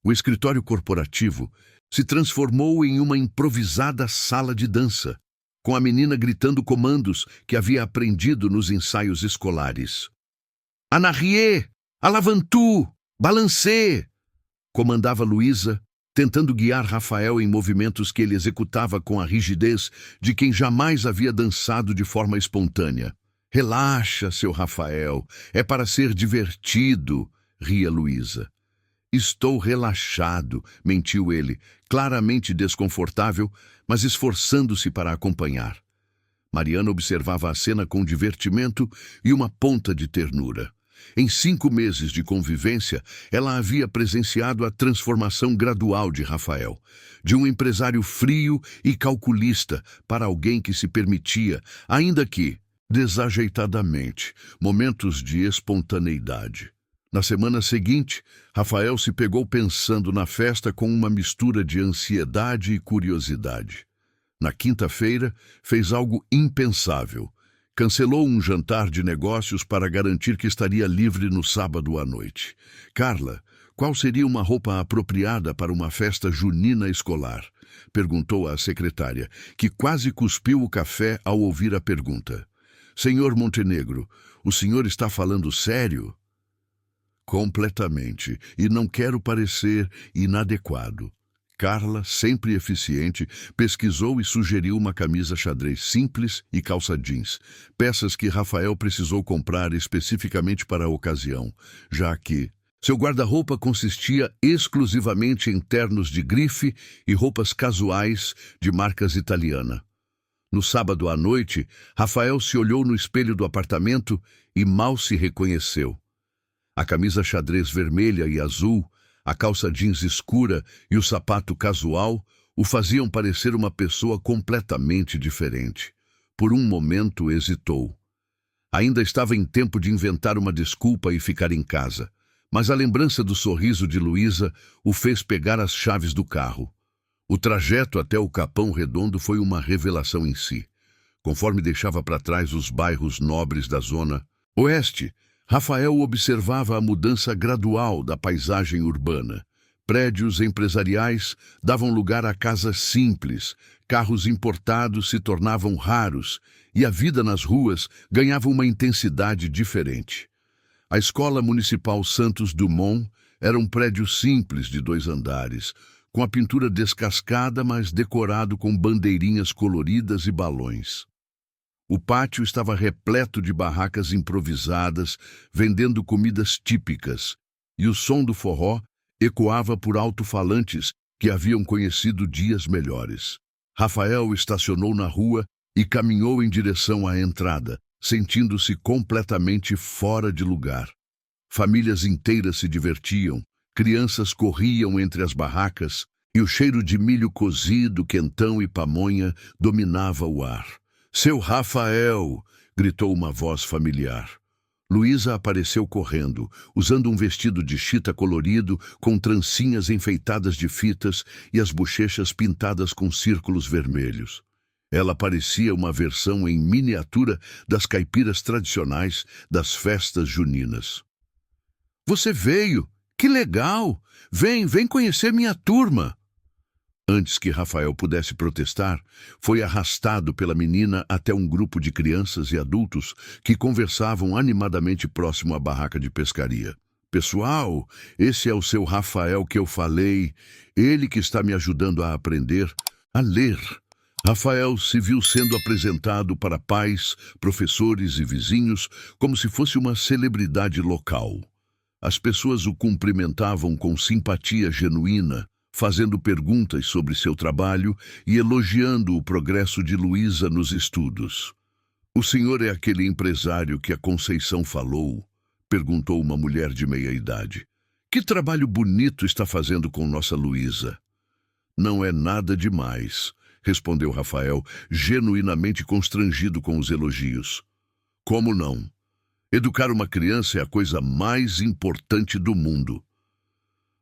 O escritório corporativo se transformou em uma improvisada sala de dança. com a menina gritando comandos que havia aprendido nos ensaios escolares. En arrière, à l'avant, balancez! Comandava Luísa, tentando guiar Rafael em movimentos que ele executava com a rigidez de quem jamais havia dançado de forma espontânea. Relaxa, seu Rafael, é para ser divertido, ria Luísa. Estou relaxado, mentiu ele, claramente desconfortável, mas esforçando-se para acompanhar. Mariana observava a cena com divertimento e uma ponta de ternura. Em 5 meses de convivência, ela havia presenciado a transformação gradual de Rafael, de um empresário frio e calculista para alguém que se permitia, ainda que, desajeitadamente, momentos de espontaneidade. Na semana seguinte, Rafael se pegou pensando na festa com uma mistura de ansiedade e curiosidade. Na quinta-feira, fez algo impensável. Cancelou um jantar de negócios para garantir que estaria livre no sábado à noite. Carla, qual seria uma roupa apropriada para uma festa junina escolar? Perguntou à secretária, que quase cuspiu o café ao ouvir a pergunta. Senhor Montenegro, o senhor está falando sério? Completamente, e não quero parecer inadequado. Carla, sempre eficiente, pesquisou e sugeriu uma camisa xadrez simples e calça jeans, peças que Rafael precisou comprar especificamente para a ocasião, já que seu guarda-roupa consistia exclusivamente em ternos de grife e roupas casuais de marcas italiana. No sábado à noite, Rafael se olhou no espelho do apartamento e mal se reconheceu. A camisa xadrez vermelha e azul, a calça jeans escura e o sapato casual o faziam parecer uma pessoa completamente diferente. Por um momento hesitou. Ainda estava em tempo de inventar uma desculpa e ficar em casa, mas a lembrança do sorriso de Luísa o fez pegar as chaves do carro. O trajeto até o Capão Redondo foi uma revelação em si. Conforme deixava para trás os bairros nobres da zona oeste, Rafael observava a mudança gradual da paisagem urbana. Prédios empresariais davam lugar a casas simples, carros importados se tornavam raros e a vida nas ruas ganhava uma intensidade diferente. A Escola Municipal Santos Dumont era um prédio simples de 2 andares, com a pintura descascada, mas decorado com bandeirinhas coloridas e balões. O pátio estava repleto de barracas improvisadas, vendendo comidas típicas, e o som do forró ecoava por alto-falantes que haviam conhecido dias melhores. Rafael estacionou na rua e caminhou em direção à entrada, sentindo-se completamente fora de lugar. Famílias inteiras se divertiam, crianças corriam entre as barracas, e o cheiro de milho cozido, quentão e pamonha dominava o ar. Seu Rafael! Gritou uma voz familiar. Luísa apareceu correndo, usando um vestido de chita colorido, com trancinhas enfeitadas de fitas e as bochechas pintadas com círculos vermelhos. Ela parecia uma versão em miniatura das caipiras tradicionais das festas juninas. Você veio! Que legal! Vem conhecer minha turma! Antes que Rafael pudesse protestar, foi arrastado pela menina até um grupo de crianças e adultos que conversavam animadamente próximo à barraca de pescaria. Pessoal, esse é o seu Rafael que eu falei, ele que está me ajudando a aprender a ler. Rafael se viu sendo apresentado para pais, professores e vizinhos como se fosse uma celebridade local. As pessoas o cumprimentavam com simpatia genuína, fazendo perguntas sobre seu trabalho e elogiando o progresso de Luísa nos estudos. O senhor é aquele empresário que a Conceição falou? Perguntou uma mulher de meia-idade. Que trabalho bonito está fazendo com nossa Luísa? Não é nada demais, respondeu Rafael, genuinamente constrangido com os elogios. Como não? Educar uma criança é a coisa mais importante do mundo.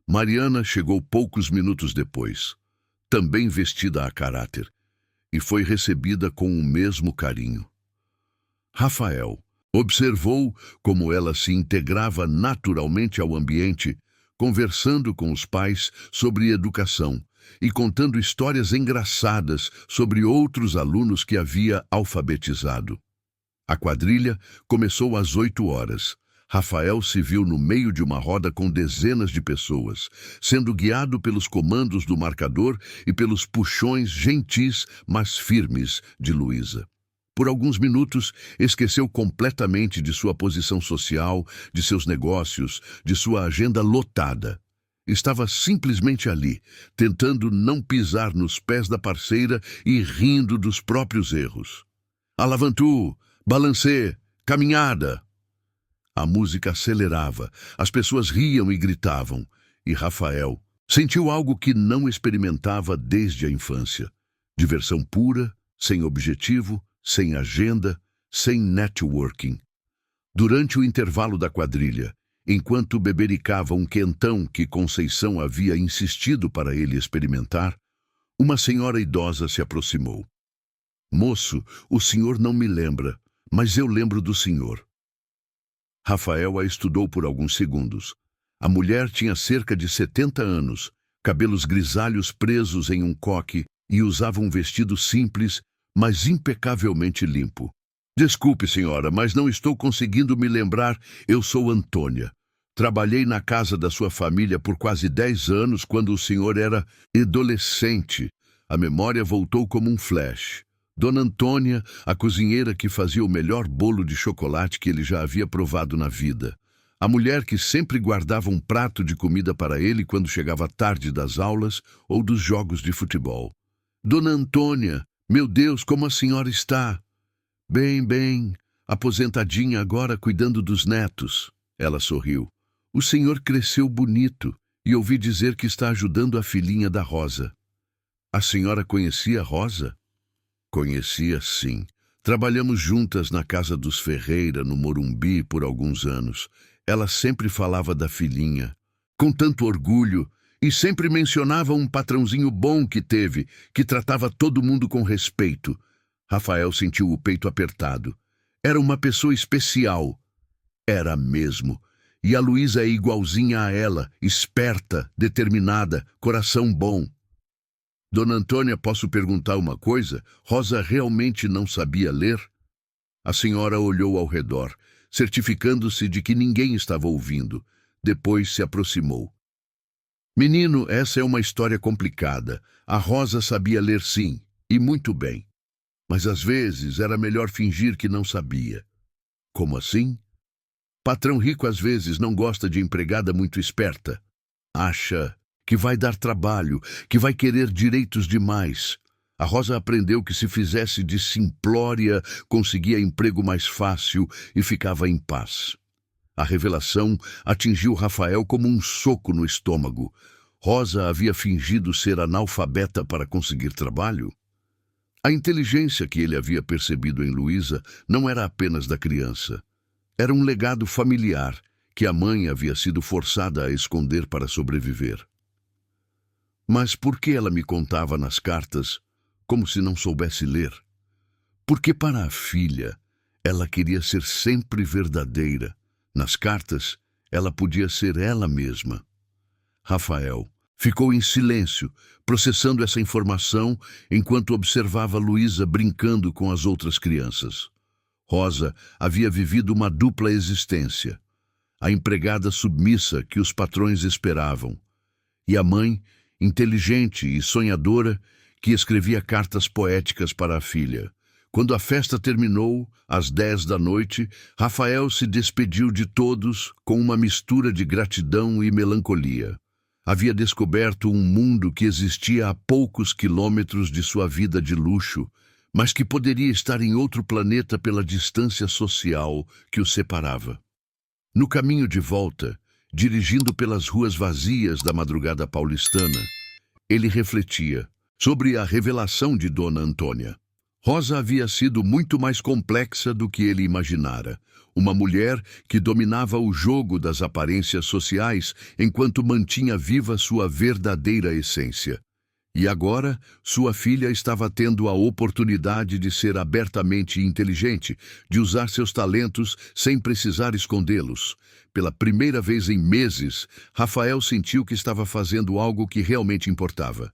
Mariana chegou poucos minutos depois, também vestida a caráter, e foi recebida com o mesmo carinho. Rafael observou como ela se integrava naturalmente ao ambiente, conversando com os pais sobre educação, e contando histórias engraçadas sobre outros alunos que havia alfabetizado. A quadrilha começou às 8 horas. Rafael se viu no meio de uma roda com dezenas de pessoas, sendo guiado pelos comandos do marcador e pelos puxões gentis, mas firmes, de Luísa. Por alguns minutos, esqueceu completamente de sua posição social, de seus negócios, de sua agenda lotada. Estava simplesmente ali, tentando não pisar nos pés da parceira e rindo dos próprios erros. Alavantu, balancê, caminhada. A música acelerava, as pessoas riam e gritavam, e Rafael sentiu algo que não experimentava desde a infância. Diversão pura, sem objetivo, sem agenda, sem networking. Durante o intervalo da quadrilha, enquanto bebericava um quentão que Conceição havia insistido para ele experimentar, uma senhora idosa se aproximou. "Moço, o senhor não me lembra, mas eu lembro do senhor." Rafael a estudou por alguns segundos. A mulher tinha cerca de 70 anos, cabelos grisalhos presos em um coque e usava um vestido simples, mas impecavelmente limpo. "Desculpe, senhora, mas não estou conseguindo me lembrar. Eu sou Antônia. Trabalhei na casa da sua família por quase 10 anos quando o senhor era adolescente." A memória voltou como um flash. Dona Antônia, a cozinheira que fazia o melhor bolo de chocolate que ele já havia provado na vida. A mulher que sempre guardava um prato de comida para ele quando chegava tarde das aulas ou dos jogos de futebol. "Dona Antônia, meu Deus, como a senhora está?" Bem, bem, aposentadinha agora cuidando dos netos." Ela sorriu. "O senhor cresceu bonito e ouvi dizer que está ajudando a filhinha da Rosa." "A senhora conhecia Rosa?" "Conhecia, sim. Trabalhamos juntas na casa dos Ferreira, no Morumbi, por alguns anos. Ela sempre falava da filhinha, com tanto orgulho, e sempre mencionava um patrãozinho bom que teve, que tratava todo mundo com respeito." Rafael sentiu o peito apertado. Era uma pessoa especial. Era mesmo. E a Luísa é igualzinha a ela, esperta, determinada, coração bom. "Dona Antônia, posso perguntar uma coisa? Rosa realmente não sabia ler?" A senhora olhou ao redor, certificando-se de que ninguém estava ouvindo. Depois se aproximou. "Menino, essa é uma história complicada. A Rosa sabia ler sim, e muito bem. Mas às vezes era melhor fingir que não sabia." "Como assim?" "Patrão rico às vezes não gosta de empregada muito esperta. Acha que vai dar trabalho, que vai querer direitos demais. A Rosa aprendeu que se fizesse de simplória, conseguia emprego mais fácil e ficava em paz." A revelação atingiu Rafael como um soco no estômago. Rosa havia fingido ser analfabeta para conseguir trabalho? A inteligência que ele havia percebido em Luísa não era apenas da criança. Era um legado familiar que a mãe havia sido forçada a esconder para sobreviver. Mas por que ela me contava nas cartas como se não soubesse ler? Porque para a filha, ela queria ser sempre verdadeira. Nas cartas, ela podia ser ela mesma. Rafael ficou em silêncio, processando essa informação enquanto observava Luísa brincando com as outras crianças. Rosa havia vivido uma dupla existência. A empregada submissa que os patrões esperavam, e a mãe, inteligente e sonhadora, que escrevia cartas poéticas para a filha. Quando a festa terminou, às 10 da noite, Rafael se despediu de todos com uma mistura de gratidão e melancolia. Havia descoberto um mundo que existia a poucos quilômetros de sua vida de luxo, mas que poderia estar em outro planeta pela distância social que o separava. No caminho de volta, dirigindo pelas ruas vazias da madrugada paulistana, ele refletia sobre a revelação de Dona Antônia. Rosa havia sido muito mais complexa do que ele imaginara. Uma mulher que dominava o jogo das aparências sociais enquanto mantinha viva sua verdadeira essência. E agora, sua filha estava tendo a oportunidade de ser abertamente inteligente, de usar seus talentos sem precisar escondê-los. Pela primeira vez em meses, Rafael sentiu que estava fazendo algo que realmente importava.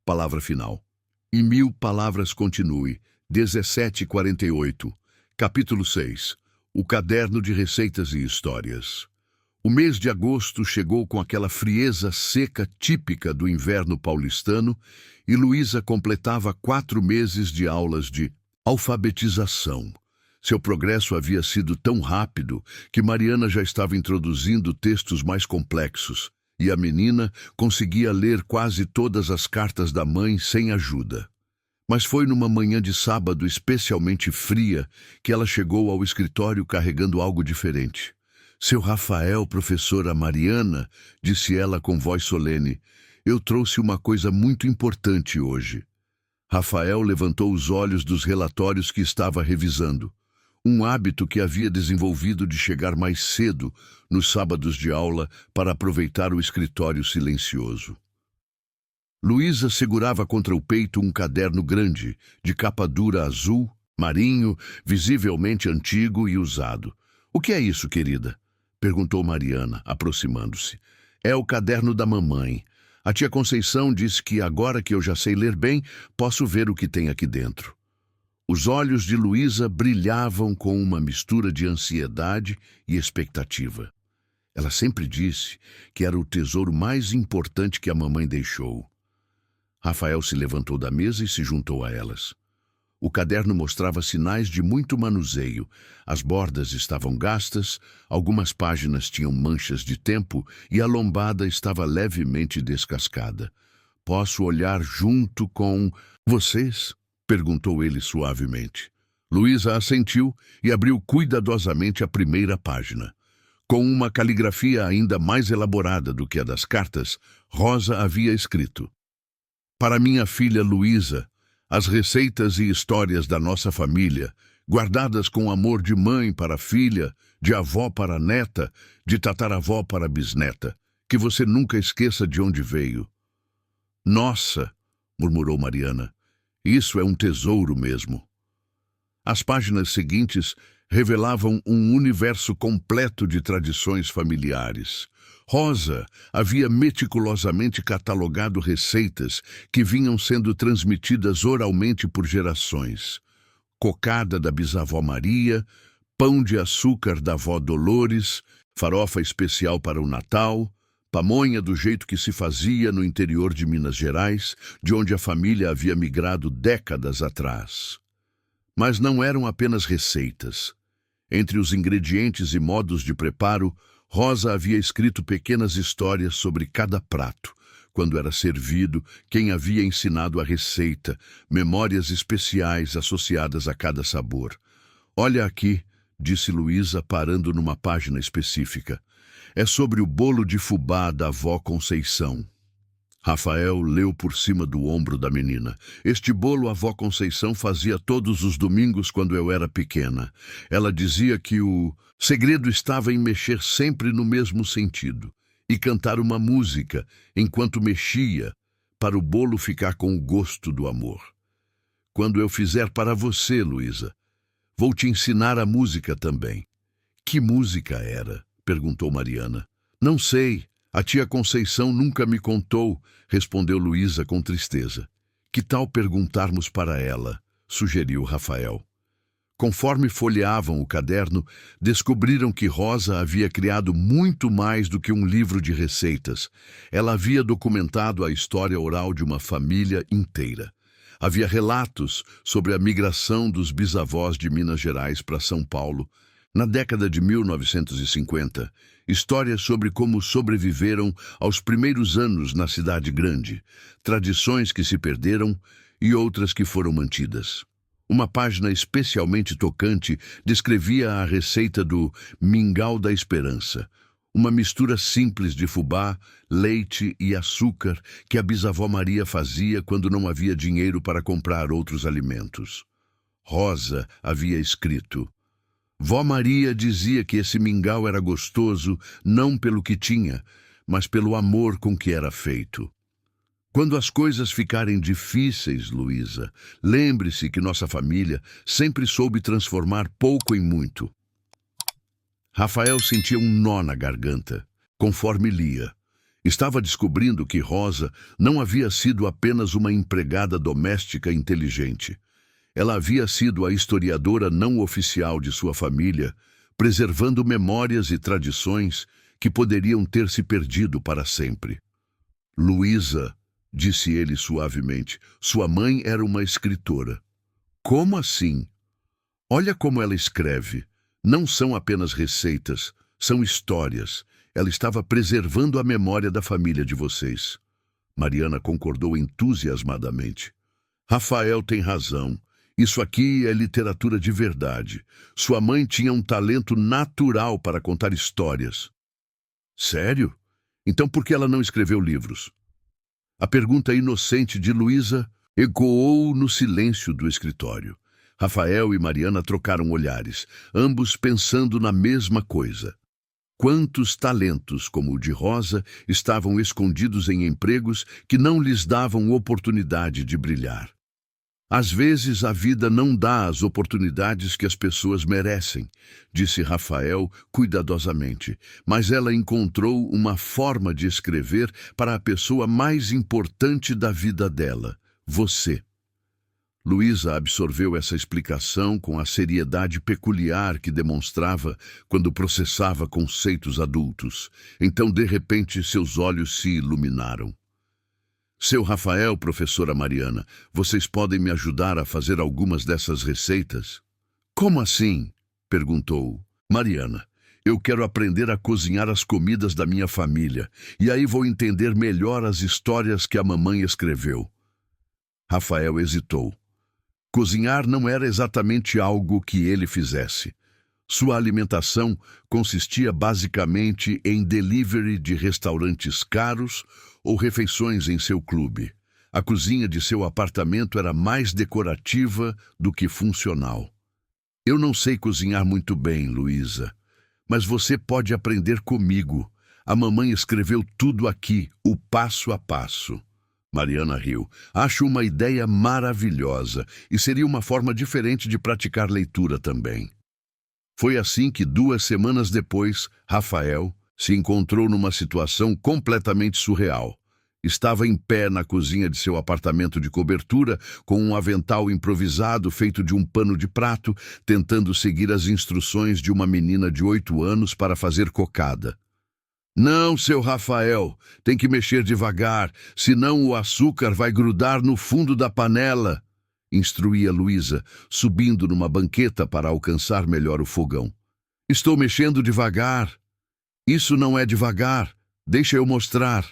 palavra final. Em 1000 palavras continue. 17:48. Capítulo 6. O caderno de receitas e histórias. O mês de agosto chegou com aquela frieza seca típica do inverno paulistano e Luísa completava 4 meses de aulas de alfabetização. Seu progresso havia sido tão rápido que Mariana já estava introduzindo textos mais complexos e a menina conseguia ler quase todas as cartas da mãe sem ajuda. Mas foi numa manhã de sábado especialmente fria que ela chegou ao escritório carregando algo diferente. Seu Rafael, professora Mariana, disse ela com voz solene, eu trouxe uma coisa muito importante hoje. Rafael levantou os olhos dos relatórios que estava revisando. Um hábito que havia desenvolvido de chegar mais cedo nos sábados de aula para aproveitar o escritório silencioso. Luísa segurava contra o peito um caderno grande, de capa dura azul, marinho, visivelmente antigo e usado. O que é isso, querida? Perguntou Mariana, aproximando-se. É o caderno da mamãe. A tia Conceição disse que agora que eu já sei ler bem, posso ver o que tem aqui dentro. Os olhos de Luísa brilhavam com uma mistura de ansiedade e expectativa. Ela sempre disse que era o tesouro mais importante que a mamãe deixou. Rafael se levantou da mesa e se juntou a elas. O caderno mostrava sinais de muito manuseio. As bordas estavam gastas, algumas páginas tinham manchas de tempo e a lombada estava levemente descascada. Posso olhar junto com vocês? Perguntou ele suavemente. Luísa assentiu e abriu cuidadosamente a primeira página. Com uma caligrafia ainda mais elaborada do que a das cartas, Rosa havia escrito: para minha filha Luísa, as receitas e histórias da nossa família, guardadas com amor de mãe para filha, de avó para neta, de tataravó para bisneta, que você nunca esqueça de onde veio. Nossa, murmurou Mariana, isso é um tesouro mesmo. As páginas seguintes revelavam um universo completo de tradições familiares. Rosa havia meticulosamente catalogado receitas que vinham sendo transmitidas oralmente por gerações. Cocada da bisavó Maria, pão de açúcar da avó Dolores, farofa especial para o Natal, pamonha do jeito que se fazia no interior de Minas Gerais, de onde a família havia migrado décadas atrás. Mas não eram apenas receitas. Entre os ingredientes e modos de preparo, Rosa havia escrito pequenas histórias sobre cada prato, quando era servido, quem havia ensinado a receita, memórias especiais associadas a cada sabor. Olha aqui, disse Luísa, parando numa página específica. É sobre o bolo de fubá da avó Conceição. Rafael leu por cima do ombro da menina. Este bolo a avó Conceição fazia todos os domingos quando eu era pequena. Ela dizia que o segredo estava em mexer sempre no mesmo sentido e cantar uma música enquanto mexia para o bolo ficar com o gosto do amor. Quando eu fizer para você, Luísa, vou te ensinar a música também. Que música era? Perguntou Mariana. Não sei. A tia Conceição nunca me contou, respondeu Luísa com tristeza. Que tal perguntarmos para ela? Sugeriu Rafael. Conforme folheavam o caderno, descobriram que Rosa havia criado muito mais do que um livro de receitas. Ela havia documentado a história oral de uma família inteira. Havia relatos sobre a migração dos bisavós de Minas Gerais para São Paulo, na década de 1950, histórias sobre como sobreviveram aos primeiros anos na cidade grande, tradições que se perderam e outras que foram mantidas. Uma página especialmente tocante descrevia a receita do mingau da esperança, uma mistura simples de fubá, leite e açúcar que a bisavó Maria fazia quando não havia dinheiro para comprar outros alimentos. Rosa havia escrito: Vó Maria dizia que esse mingau era gostoso não pelo que tinha, mas pelo amor com que era feito. Quando as coisas ficarem difíceis, Luísa, lembre-se que nossa família sempre soube transformar pouco em muito. Rafael sentia um nó na garganta, conforme lia. Estava descobrindo que Rosa não havia sido apenas uma empregada doméstica inteligente. Ela havia sido a historiadora não oficial de sua família, preservando memórias e tradições que poderiam ter se perdido para sempre. Luísa, disse ele suavemente, sua mãe era uma escritora. Como assim? Olha como ela escreve. Não são apenas receitas, são histórias. Ela estava preservando a memória da família de vocês. Mariana concordou entusiasmadamente. Rafael tem razão. Isso aqui é literatura de verdade. Sua mãe tinha um talento natural para contar histórias. Sério? Então por que ela não escreveu livros? A pergunta inocente de Luísa ecoou no silêncio do escritório. Rafael e Mariana trocaram olhares, ambos pensando na mesma coisa. Quantos talentos, como o de Rosa, estavam escondidos em empregos que não lhes davam oportunidade de brilhar. Às vezes a vida não dá as oportunidades que as pessoas merecem, disse Rafael cuidadosamente, mas ela encontrou uma forma de escrever para a pessoa mais importante da vida dela, você. Luísa absorveu essa explicação com a seriedade peculiar que demonstrava quando processava conceitos adultos. Então, de repente, seus olhos se iluminaram. Seu Rafael, professora Mariana, vocês podem me ajudar a fazer algumas dessas receitas? Como assim? Perguntou. Mariana, eu quero aprender a cozinhar as comidas da minha família, e aí vou entender melhor as histórias que a mamãe escreveu. Rafael hesitou. Cozinhar não era exatamente algo que ele fizesse. Sua alimentação consistia basicamente em delivery de restaurantes caros ou refeições em seu clube. A cozinha de seu apartamento era mais decorativa do que funcional. Eu não sei cozinhar muito bem, Luísa, mas você pode aprender comigo. A mamãe escreveu tudo aqui, o passo a passo. Mariana riu. Acho uma ideia maravilhosa e seria uma forma diferente de praticar leitura também. Foi assim que 2 semanas depois, Rafael se encontrou numa situação completamente surreal. Estava em pé na cozinha de seu apartamento de cobertura, com um avental improvisado feito de um pano de prato, tentando seguir as instruções de uma menina de 8 anos para fazer cocada. Não, seu Rafael, tem que mexer devagar, senão o açúcar vai grudar no fundo da panela, instruía Luísa, subindo numa banqueta para alcançar melhor o fogão. Estou mexendo devagar. Isso não é devagar, deixa eu mostrar.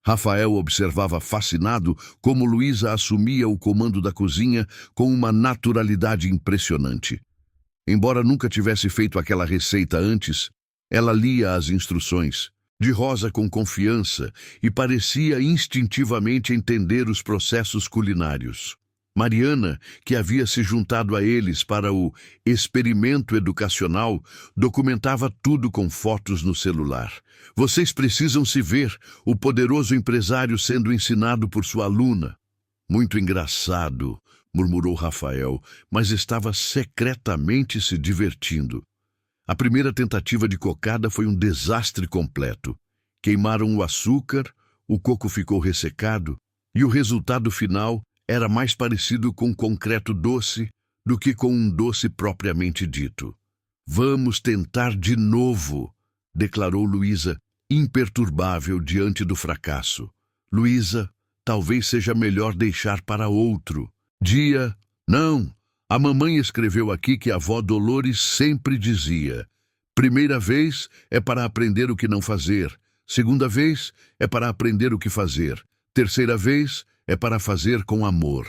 Rafael observava fascinado como Luísa assumia o comando da cozinha com uma naturalidade impressionante. Embora nunca tivesse feito aquela receita antes, ela lia as instruções, de Rosa com confiança, e parecia instintivamente entender os processos culinários. Mariana, que havia se juntado a eles para o experimento educacional, documentava tudo com fotos no celular. Vocês precisam se ver, o poderoso empresário sendo ensinado por sua aluna. Muito engraçado, murmurou Rafael, mas estava secretamente se divertindo. A primeira tentativa de cocada foi um desastre completo. Queimaram o açúcar, o coco ficou ressecado, e o resultado final era mais parecido com concreto doce do que com um doce propriamente dito. Vamos tentar de novo, declarou Luísa, imperturbável diante do fracasso. Luísa, talvez seja melhor deixar para outro dia. Não. A mamãe escreveu aqui que a avó Dolores sempre dizia: primeira vez é para aprender o que não fazer, segunda vez é para aprender o que fazer, terceira vez é para fazer com amor.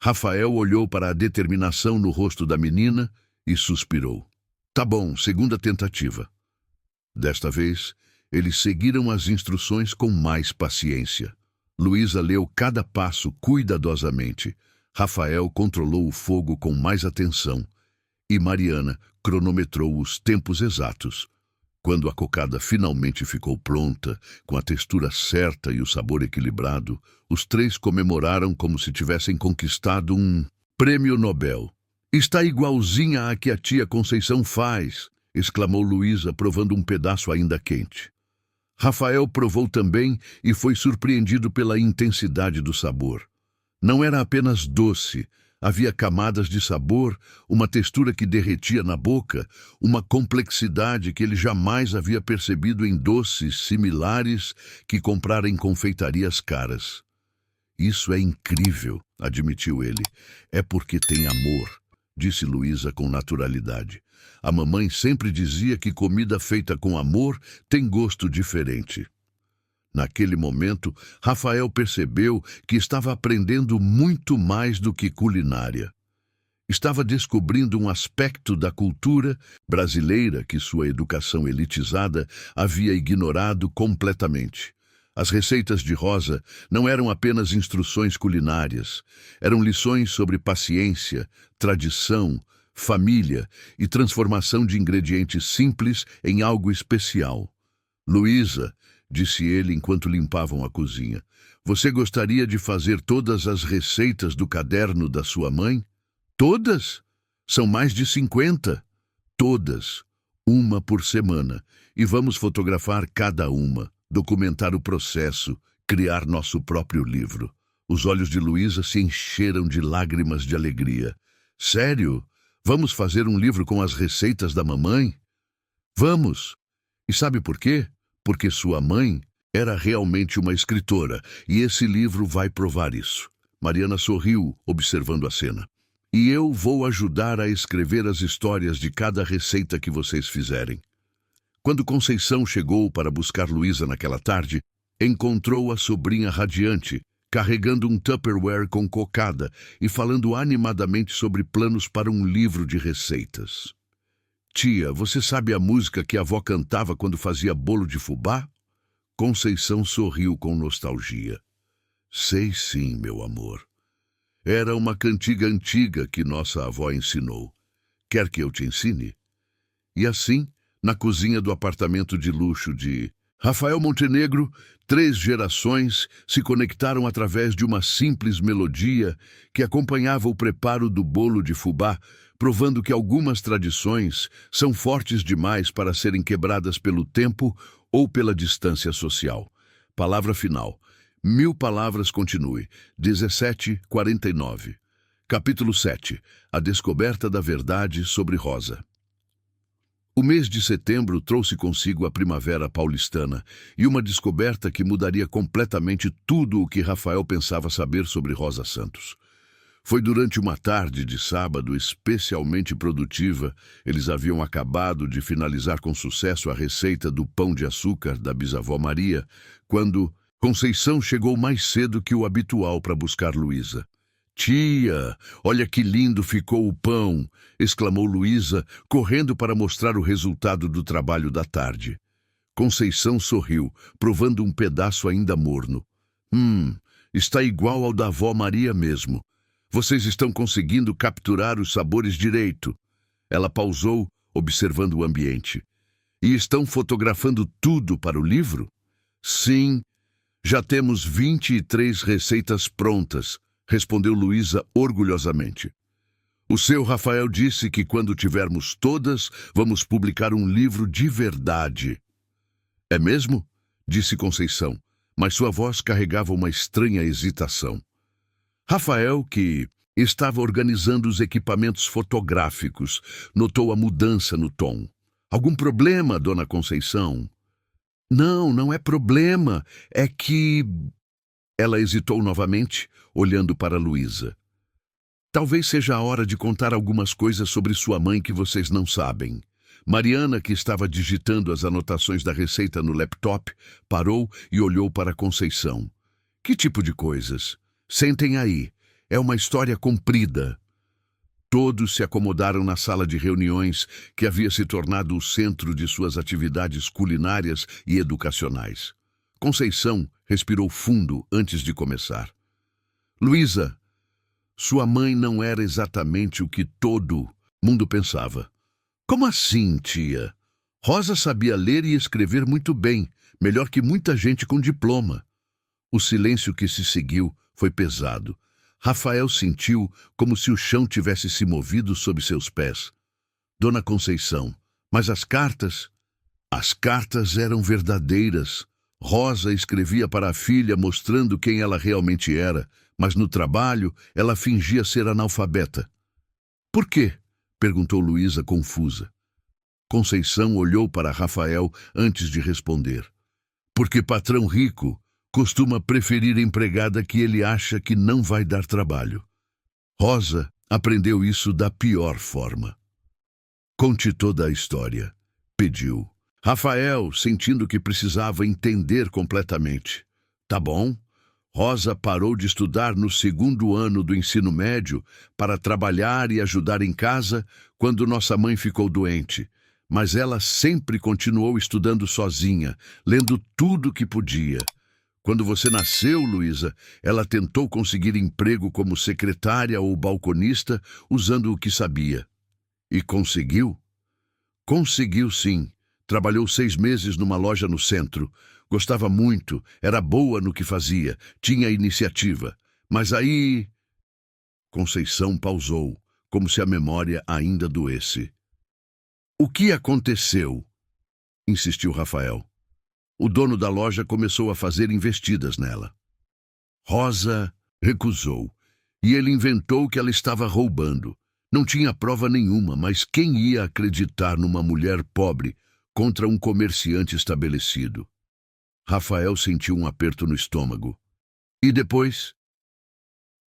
Rafael olhou para a determinação no rosto da menina e suspirou. Tá bom, segunda tentativa. Desta vez, eles seguiram as instruções com mais paciência. Luísa leu cada passo cuidadosamente. Rafael controlou o fogo com mais atenção e Mariana cronometrou os tempos exatos. Quando a cocada finalmente ficou pronta, com a textura certa e o sabor equilibrado, os três comemoraram como se tivessem conquistado um prêmio Nobel. Está igualzinha à que a tia Conceição faz, exclamou Luísa, provando um pedaço ainda quente. Rafael provou também e foi surpreendido pela intensidade do sabor. Não era apenas doce, havia camadas de sabor, uma textura que derretia na boca, uma complexidade que ele jamais havia percebido em doces similares que comprara em confeitarias caras. Isso é incrível, admitiu ele. É porque tem amor, disse Luísa com naturalidade. A mamãe sempre dizia que comida feita com amor tem gosto diferente. Naquele momento, Rafael percebeu que estava aprendendo muito mais do que culinária. Estava descobrindo um aspecto da cultura brasileira que sua educação elitizada havia ignorado completamente. As receitas de Rosa não eram apenas instruções culinárias, eram lições sobre paciência, tradição, família e transformação de ingredientes simples em algo especial. Luísa, disse ele enquanto limpavam a cozinha, você gostaria de fazer todas as receitas do caderno da sua mãe? Todas? São mais de 50. Todas. Uma por semana. E vamos fotografar cada uma, documentar o processo, criar nosso próprio livro. Os olhos de Luísa se encheram de lágrimas de alegria. Sério? Vamos fazer um livro com as receitas da mamãe? Vamos! E sabe por quê? Porque sua mãe era realmente uma escritora, e esse livro vai provar isso. Mariana sorriu, observando a cena. E eu vou ajudar a escrever as histórias de cada receita que vocês fizerem. Quando Conceição chegou para buscar Luísa naquela tarde, encontrou a sobrinha radiante, carregando um Tupperware com cocada e falando animadamente sobre planos para um livro de receitas. Tia, você sabe a música que a avó cantava quando fazia bolo de fubá? Conceição sorriu com nostalgia. Sei sim, meu amor. Era uma cantiga antiga que nossa avó ensinou. Quer que eu te ensine? E assim, na cozinha do apartamento de luxo de Rafael Montenegro, 3 gerações se conectaram através de uma simples melodia que acompanhava o preparo do bolo de fubá, provando que algumas tradições são fortes demais para serem quebradas pelo tempo ou pela distância social. Palavra final. 1000 palavras continue. 17:49. Capítulo 7. A descoberta da verdade sobre Rosa. O mês de setembro trouxe consigo a primavera paulistana e uma descoberta que mudaria completamente tudo o que Rafael pensava saber sobre Rosa Santos. Foi durante uma tarde de sábado especialmente produtiva, eles haviam acabado de finalizar com sucesso a receita do pão de açúcar da bisavó Maria, quando Conceição chegou mais cedo que o habitual para buscar Luísa. Tia, olha que lindo ficou o pão, exclamou Luísa, correndo para mostrar o resultado do trabalho da tarde. Conceição sorriu, provando um pedaço ainda morno. Está igual ao da avó Maria mesmo. Vocês estão conseguindo capturar os sabores direito. Ela pausou, observando o ambiente. E estão fotografando tudo para o livro? Sim, já temos 23 receitas prontas, respondeu Luísa orgulhosamente. O seu Rafael disse que quando tivermos todas, vamos publicar um livro de verdade. É mesmo? Disse Conceição, mas sua voz carregava uma estranha hesitação. Rafael, que estava organizando os equipamentos fotográficos, notou a mudança no tom. Algum problema, dona Conceição? Não, não é problema. É que... Ela hesitou novamente, olhando para Luísa. Talvez seja a hora de contar algumas coisas sobre sua mãe que vocês não sabem. Mariana, que estava digitando as anotações da receita no laptop, parou e olhou para Conceição. Que tipo de coisas? Sentem aí. É uma história comprida. Todos se acomodaram na sala de reuniões que havia se tornado o centro de suas atividades culinárias e educacionais. Conceição respirou fundo antes de começar. Luísa, sua mãe não era exatamente o que todo mundo pensava. Como assim, tia? Rosa sabia ler e escrever muito bem, melhor que muita gente com diploma. O silêncio que se seguiu foi pesado. Rafael sentiu como se o chão tivesse se movido sob seus pés. Dona Conceição, mas as cartas? As cartas eram verdadeiras. Rosa escrevia para a filha mostrando quem ela realmente era, mas no trabalho ela fingia ser analfabeta. Por quê? Perguntou Luísa confusa. Conceição olhou para Rafael antes de responder. Porque patrão rico costuma preferir empregada que ele acha que não vai dar trabalho. Rosa aprendeu isso da pior forma. Conte toda a história, pediu. Rafael, sentindo que precisava entender completamente. Tá bom. Rosa parou de estudar no 2º ano do ensino médio para trabalhar e ajudar em casa quando nossa mãe ficou doente. Mas ela sempre continuou estudando sozinha, lendo tudo que podia. Quando você nasceu, Luísa, ela tentou conseguir emprego como secretária ou balconista usando o que sabia. E conseguiu? Conseguiu, sim. Trabalhou 6 meses numa loja no centro. Gostava muito, era boa no que fazia, tinha iniciativa. Mas aí... Conceição pausou, como se a memória ainda doesse. O que aconteceu? Insistiu Rafael. O dono da loja começou a fazer investidas nela. Rosa recusou, e ele inventou que ela estava roubando. Não tinha prova nenhuma, mas quem ia acreditar numa mulher pobre contra um comerciante estabelecido? Rafael sentiu um aperto no estômago. E depois?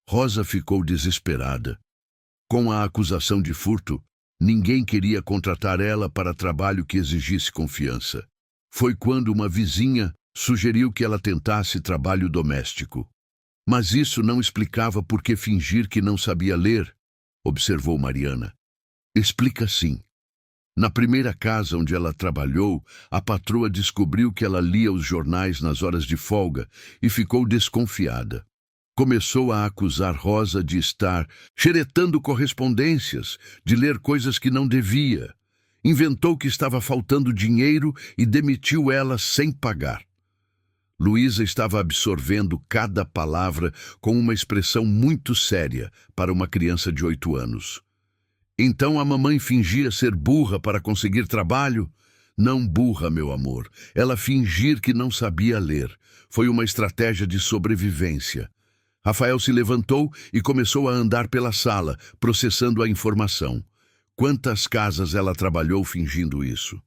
Rosa ficou desesperada. Com a acusação de furto, ninguém queria contratar ela para trabalho que exigisse confiança. Foi quando uma vizinha sugeriu que ela tentasse trabalho doméstico. Mas isso não explicava por que fingir que não sabia ler, observou Mariana. Explica sim. Na primeira casa onde ela trabalhou, a patroa descobriu que ela lia os jornais nas horas de folga e ficou desconfiada. Começou a acusar Rosa de estar xeretando correspondências, de ler coisas que não devia. Inventou que estava faltando dinheiro e demitiu ela sem pagar. Luísa estava absorvendo cada palavra com uma expressão muito séria para uma criança de 8 anos. Então a mamãe fingia ser burra para conseguir trabalho? Não burra, meu amor. Ela fingir que não sabia ler. Foi uma estratégia de sobrevivência. Rafael se levantou e começou a andar pela sala, processando a informação. Quantas casas ela trabalhou fingindo isso?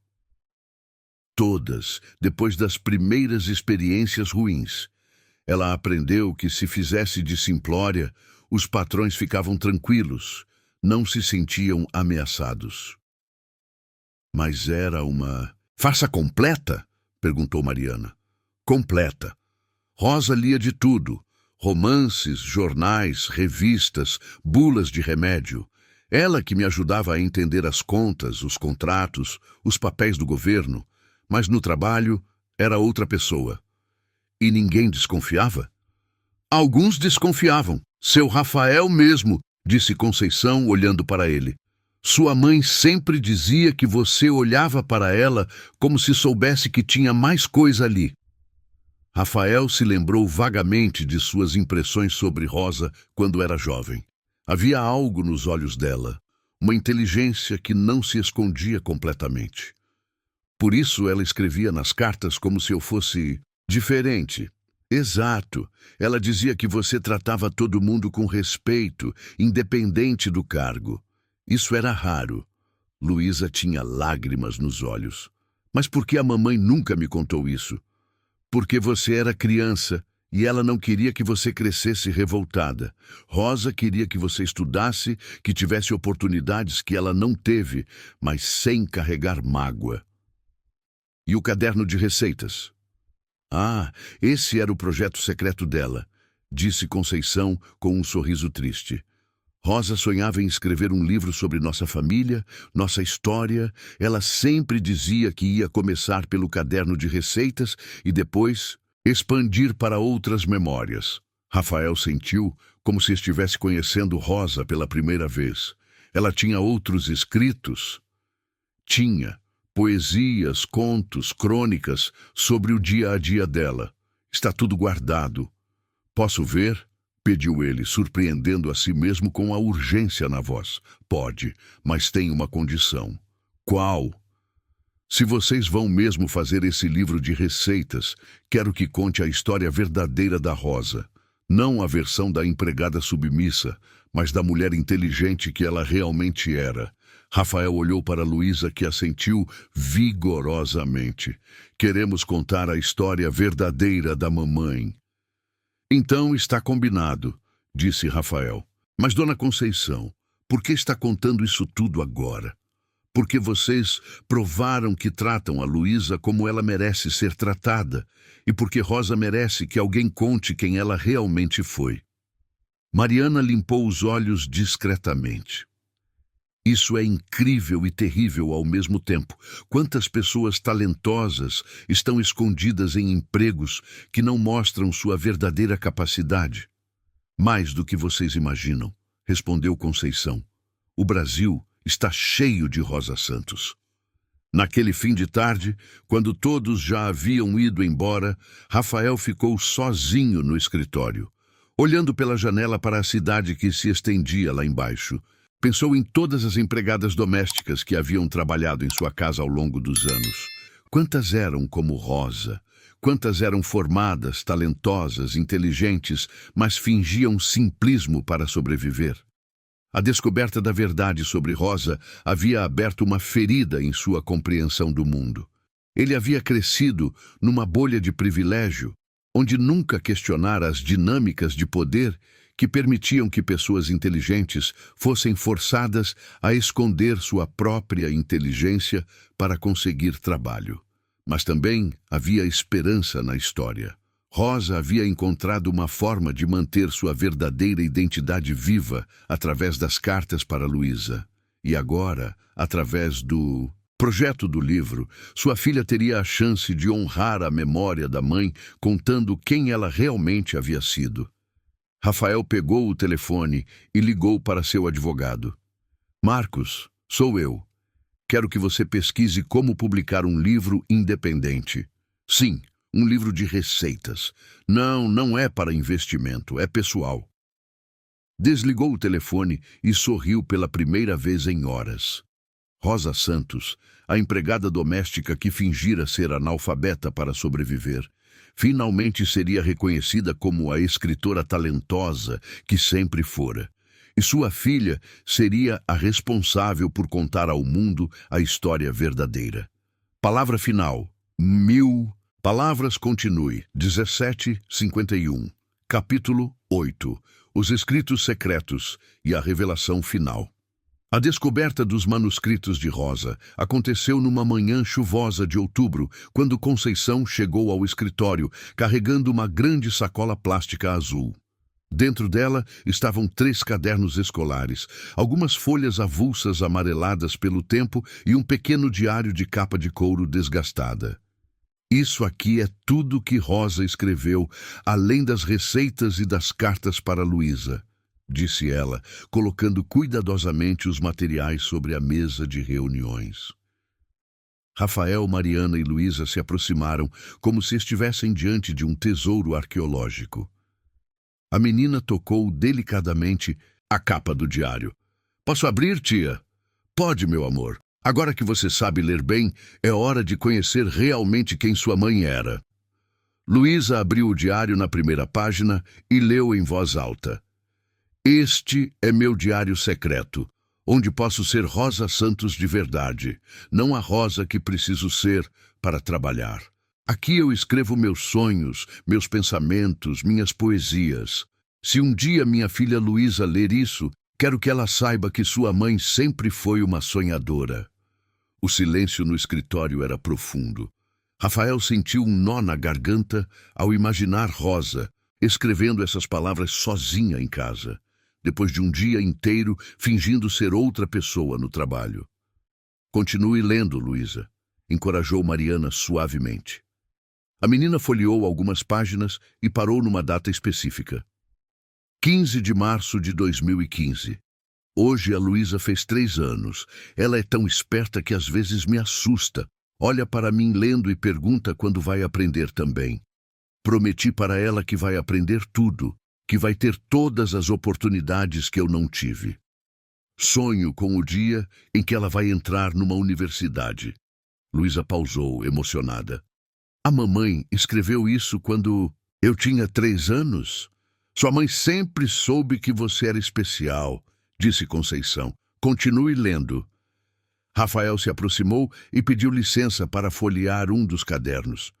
Todas, depois das primeiras experiências ruins. Ela aprendeu que se fizesse de simplória, os patrões ficavam tranquilos, não se sentiam ameaçados. Mas era uma... farsa completa? Perguntou Mariana. Completa. Rosa lia de tudo. Romances, jornais, revistas, bulas de remédio. Ela que me ajudava a entender as contas, os contratos, os papéis do governo. Mas no trabalho era outra pessoa. E ninguém desconfiava? Alguns desconfiavam. Seu Rafael mesmo, disse Conceição olhando para ele. Sua mãe sempre dizia que você olhava para ela como se soubesse que tinha mais coisa ali. Rafael se lembrou vagamente de suas impressões sobre Rosa quando era jovem. Havia algo nos olhos dela, uma inteligência que não se escondia completamente. Por isso ela escrevia nas cartas como se eu fosse diferente. Exato. Ela dizia que você tratava todo mundo com respeito, independente do cargo. Isso era raro. Luísa tinha lágrimas nos olhos. Mas por que a mamãe nunca me contou isso? Porque você era criança e ela não queria que você crescesse revoltada. Rosa queria que você estudasse, que tivesse oportunidades que ela não teve, mas sem carregar mágoa. E o caderno de receitas? Ah, esse era o projeto secreto dela, disse Conceição com um sorriso triste. Rosa sonhava em escrever um livro sobre nossa família, nossa história. Ela sempre dizia que ia começar pelo caderno de receitas e depois expandir para outras memórias. Rafael sentiu como se estivesse conhecendo Rosa pela primeira vez. Ela tinha outros escritos? Tinha. Poesias, contos, crônicas sobre o dia a dia dela. Está tudo guardado. Posso ver? Pediu ele, surpreendendo a si mesmo com a urgência na voz. Pode, mas tem uma condição. Qual? Se vocês vão mesmo fazer esse livro de receitas, quero que conte a história verdadeira da Rosa. Não a versão da empregada submissa, mas da mulher inteligente que ela realmente era. Rafael olhou para Luísa, que assentiu vigorosamente. Queremos contar a história verdadeira da mamãe. Então está combinado, disse Rafael. Mas, dona Conceição, por que está contando isso tudo agora? Porque vocês provaram que tratam a Luísa como ela merece ser tratada, e porque Rosa merece que alguém conte quem ela realmente foi. Mariana limpou os olhos discretamente. Isso é incrível e terrível ao mesmo tempo. Quantas pessoas talentosas estão escondidas em empregos que não mostram sua verdadeira capacidade? Mais do que vocês imaginam, respondeu Conceição. O Brasil está cheio de Rosa Santos. Naquele fim de tarde, quando todos já haviam ido embora, Rafael ficou sozinho no escritório, olhando pela janela para a cidade que se estendia lá embaixo. Pensou em todas as empregadas domésticas que haviam trabalhado em sua casa ao longo dos anos. Quantas eram como Rosa? Quantas eram formadas, talentosas, inteligentes, mas fingiam simplismo para sobreviver? A descoberta da verdade sobre Rosa havia aberto uma ferida em sua compreensão do mundo. Ele havia crescido numa bolha de privilégio, onde nunca questionara as dinâmicas de poder que permitiam que pessoas inteligentes fossem forçadas a esconder sua própria inteligência para conseguir trabalho. Mas também havia esperança na história. Rosa havia encontrado uma forma de manter sua verdadeira identidade viva através das cartas para Luísa. E agora, através do projeto do livro, sua filha teria a chance de honrar a memória da mãe, contando quem ela realmente havia sido. Rafael pegou o telefone e ligou para seu advogado. Marcos, sou eu. Quero que você pesquise como publicar um livro independente. Sim, um livro de receitas. Não é para investimento, é pessoal. Desligou o telefone e sorriu pela primeira vez em horas. Rosa Santos, a empregada doméstica que fingira ser analfabeta para sobreviver, finalmente seria reconhecida como a escritora talentosa que sempre fora. E sua filha seria a responsável por contar ao mundo a história verdadeira. Palavra final. 1000. Palavras continue. 17:51. Capítulo 8. Os escritos secretos e a revelação final. A descoberta dos manuscritos de Rosa aconteceu numa manhã chuvosa de outubro, quando Conceição chegou ao escritório, carregando uma grande sacola plástica azul. Dentro dela estavam 3 cadernos escolares, algumas folhas avulsas amareladas pelo tempo e um pequeno diário de capa de couro desgastada. Isso aqui é tudo que Rosa escreveu, além das receitas e das cartas para Luísa, disse ela, colocando cuidadosamente os materiais sobre a mesa de reuniões. Rafael, Mariana e Luísa se aproximaram, como se estivessem diante de um tesouro arqueológico. A menina tocou delicadamente a capa do diário. Posso abrir, tia? Pode, meu amor. Agora que você sabe ler bem, é hora de conhecer realmente quem sua mãe era. Luísa abriu o diário na primeira página e leu em voz alta. Este é meu diário secreto, onde posso ser Rosa Santos de verdade, não a Rosa que preciso ser para trabalhar. Aqui eu escrevo meus sonhos, meus pensamentos, minhas poesias. Se um dia minha filha Luísa ler isso, quero que ela saiba que sua mãe sempre foi uma sonhadora. O silêncio no escritório era profundo. Rafael sentiu um nó na garganta ao imaginar Rosa escrevendo essas palavras sozinha em casa, depois de um dia inteiro fingindo ser outra pessoa no trabalho. Continue lendo, Luísa, encorajou Mariana suavemente. A menina folheou algumas páginas e parou numa data específica. 15 de março de 2015. Hoje a Luísa fez 3 anos. Ela é tão esperta que às vezes me assusta. Olha para mim lendo e pergunta quando vai aprender também. Prometi para ela que vai aprender tudo, que vai ter todas as oportunidades que eu não tive. Sonho com o dia em que ela vai entrar numa universidade. Luísa pausou, emocionada. A mamãe escreveu isso quando eu tinha 3 anos? Sua mãe sempre soube que você era especial, disse Conceição. Continue lendo. Rafael se aproximou e pediu licença para folhear um dos cadernos.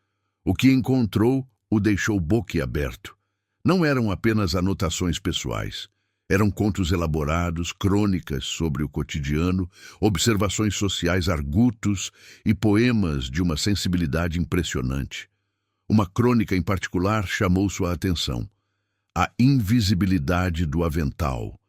O que encontrou o deixou boquiaberto. Não eram apenas anotações pessoais. Eram contos elaborados, crônicas sobre o cotidiano, observações sociais argutos e poemas de uma sensibilidade impressionante. Uma crônica em particular chamou sua atenção. A invisibilidade do avental.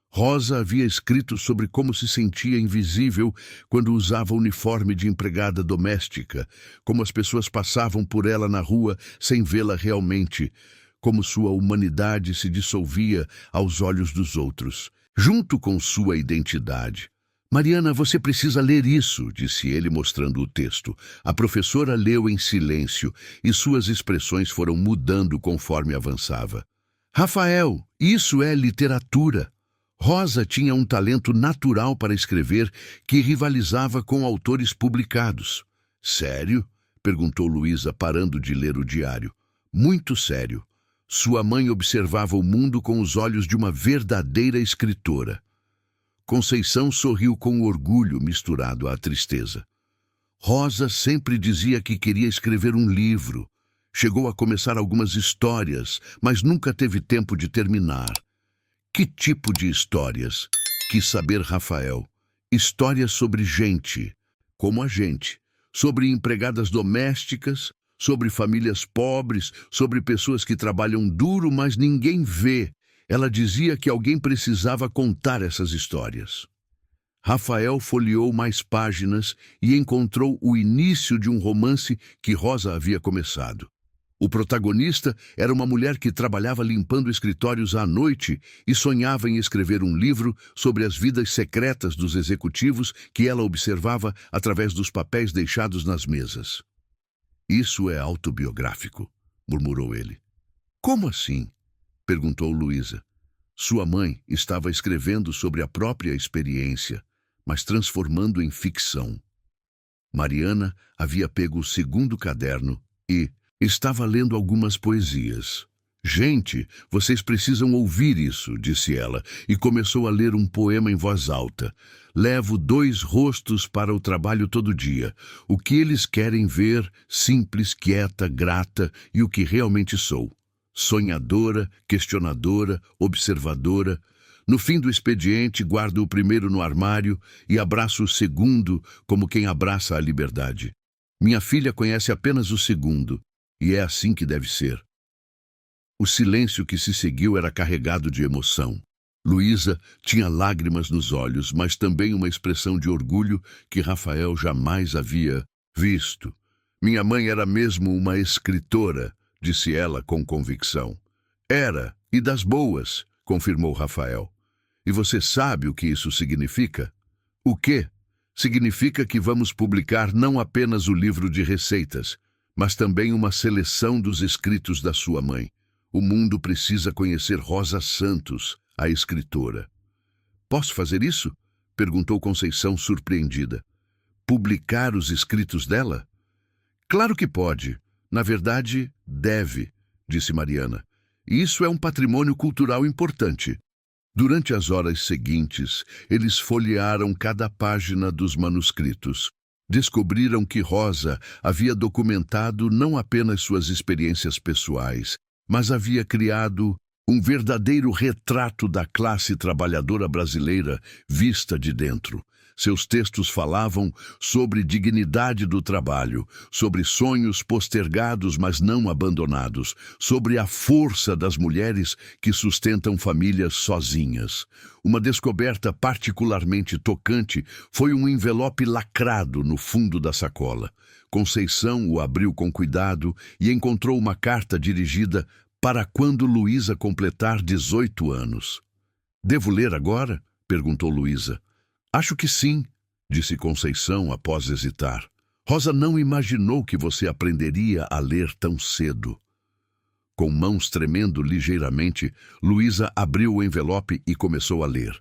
Rosa havia escrito sobre como se sentia invisível quando usava o uniforme de empregada doméstica, como as pessoas passavam por ela na rua sem vê-la realmente, como sua humanidade se dissolvia aos olhos dos outros, junto com sua identidade. Mariana, você precisa ler isso, disse ele mostrando o texto. A professora leu em silêncio e suas expressões foram mudando conforme avançava. Rafael, isso é literatura. Rosa tinha um talento natural para escrever que rivalizava com autores publicados. Sério? Perguntou Luísa, parando de ler o diário. Muito sério. Sua mãe observava o mundo com os olhos de uma verdadeira escritora. Conceição sorriu com orgulho misturado à tristeza. Rosa sempre dizia que queria escrever um livro. Chegou a começar algumas histórias, mas nunca teve tempo de terminar. Que tipo de histórias? Quis saber Rafael. Histórias sobre gente, como a gente. Sobre empregadas domésticas, sobre famílias pobres, sobre pessoas que trabalham duro, mas ninguém vê. Ela dizia que alguém precisava contar essas histórias. Rafael folheou mais páginas e encontrou o início de um romance que Rosa havia começado. O protagonista era uma mulher que trabalhava limpando escritórios à noite e sonhava em escrever um livro sobre as vidas secretas dos executivos que ela observava através dos papéis deixados nas mesas. Isso é autobiográfico, murmurou ele. Como assim? Perguntou Luísa. Sua mãe estava escrevendo sobre a própria experiência, mas transformando em ficção. Mariana havia pego o segundo caderno e estava lendo algumas poesias. Gente, vocês precisam ouvir isso, disse ela, e começou a ler um poema em voz alta. Levo 2 rostos para o trabalho todo dia. O que eles querem ver, simples, quieta, grata, e o que realmente sou. Sonhadora, questionadora, observadora. No fim do expediente, guardo o primeiro no armário e abraço o segundo como quem abraça a liberdade. Minha filha conhece apenas o segundo. E é assim que deve ser. O silêncio que se seguiu era carregado de emoção. Luísa tinha lágrimas nos olhos, mas também uma expressão de orgulho que Rafael jamais havia visto. Minha mãe era mesmo uma escritora, disse ela com convicção. Era, e das boas, confirmou Rafael. E você sabe o que isso significa? O quê? Significa que vamos publicar não apenas o livro de receitas, mas também uma seleção dos escritos da sua mãe. O mundo precisa conhecer Rosa Santos, a escritora. Posso fazer isso? Perguntou Conceição, surpreendida. Publicar os escritos dela? Claro que pode. Na verdade, deve, disse Mariana. Isso é um patrimônio cultural importante. Durante as horas seguintes, eles folhearam cada página dos manuscritos. Descobriram que Rosa havia documentado não apenas suas experiências pessoais, mas havia criado um verdadeiro retrato da classe trabalhadora brasileira vista de dentro. Seus textos falavam sobre dignidade do trabalho, sobre sonhos postergados mas não abandonados, sobre a força das mulheres que sustentam famílias sozinhas. Uma descoberta particularmente tocante foi um envelope lacrado no fundo da sacola. Conceição o abriu com cuidado e encontrou uma carta dirigida para quando Luísa completar 18 anos. Devo ler agora? Perguntou Luísa. Acho que sim, disse Conceição após hesitar. Rosa não imaginou que você aprenderia a ler tão cedo. Com mãos tremendo ligeiramente, Luísa abriu o envelope e começou a ler.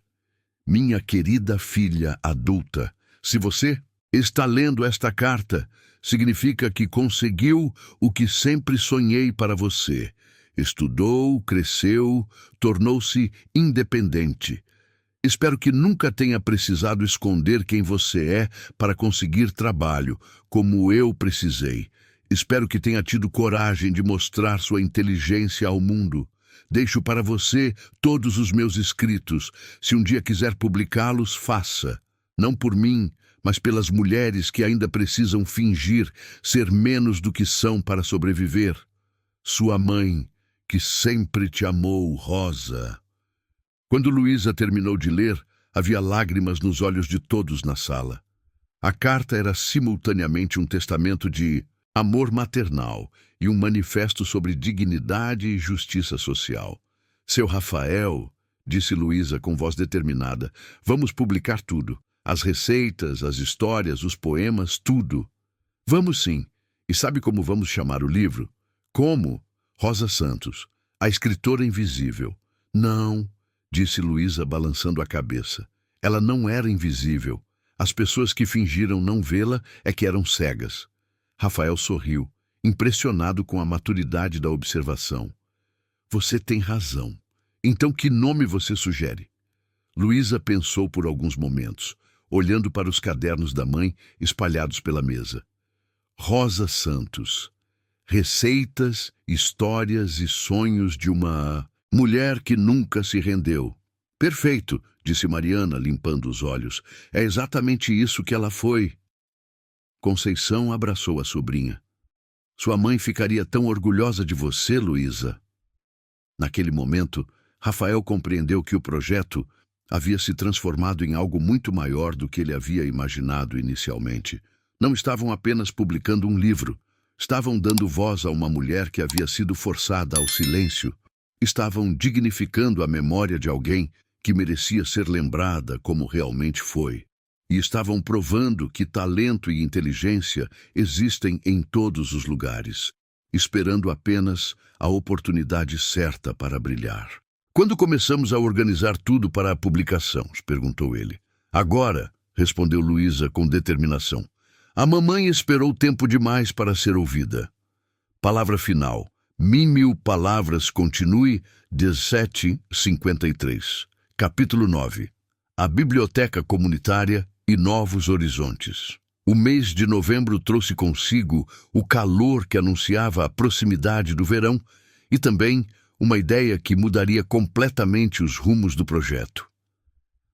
Minha querida filha adulta, se você Está lendo esta carta. Significa que conseguiu o que sempre sonhei para você. Estudou, cresceu, tornou-se independente. Espero que nunca tenha precisado esconder quem você é para conseguir trabalho, como eu precisei. Espero que tenha tido coragem de mostrar sua inteligência ao mundo. Deixo para você todos os meus escritos. Se um dia quiser publicá-los, faça. Não por mim, mas pelas mulheres que ainda precisam fingir ser menos do que são para sobreviver. Sua mãe, que sempre te amou, Rosa. Quando Luísa terminou de ler, havia lágrimas nos olhos de todos na sala. A carta era simultaneamente um testamento de amor maternal e um manifesto sobre dignidade e justiça social. Seu Rafael, disse Luísa com voz determinada, vamos publicar tudo. As receitas, as histórias, os poemas, tudo. Vamos sim. E sabe como vamos chamar o livro? Como? Rosa Santos, a escritora invisível. Não, disse Luísa balançando a cabeça. Ela não era invisível. As pessoas que fingiram não vê-la é que eram cegas. Rafael sorriu, impressionado com a maturidade da observação. Você tem razão. Então que nome você sugere? Luísa pensou por alguns momentos, olhando para os cadernos da mãe espalhados pela mesa. Rosa Santos. Receitas, histórias e sonhos de uma mulher que nunca se rendeu. Perfeito, disse Mariana, limpando os olhos. É exatamente isso que ela foi. Conceição abraçou a sobrinha. Sua mãe ficaria tão orgulhosa de você, Luísa. Naquele momento, Rafael compreendeu que o projeto havia se transformado em algo muito maior do que ele havia imaginado inicialmente. Não estavam apenas publicando um livro, estavam dando voz a uma mulher que havia sido forçada ao silêncio, estavam dignificando a memória de alguém que merecia ser lembrada como realmente foi, e estavam provando que talento e inteligência existem em todos os lugares, esperando apenas a oportunidade certa para brilhar. Quando começamos a organizar tudo para a publicação? Perguntou ele. Agora, respondeu Luísa com determinação. A mamãe esperou tempo demais para ser ouvida. Palavra final. 1000 palavras continue 17:53. Capítulo 9. A Biblioteca Comunitária e Novos Horizontes. O mês de novembro trouxe consigo o calor que anunciava a proximidade do verão e também uma ideia que mudaria completamente os rumos do projeto.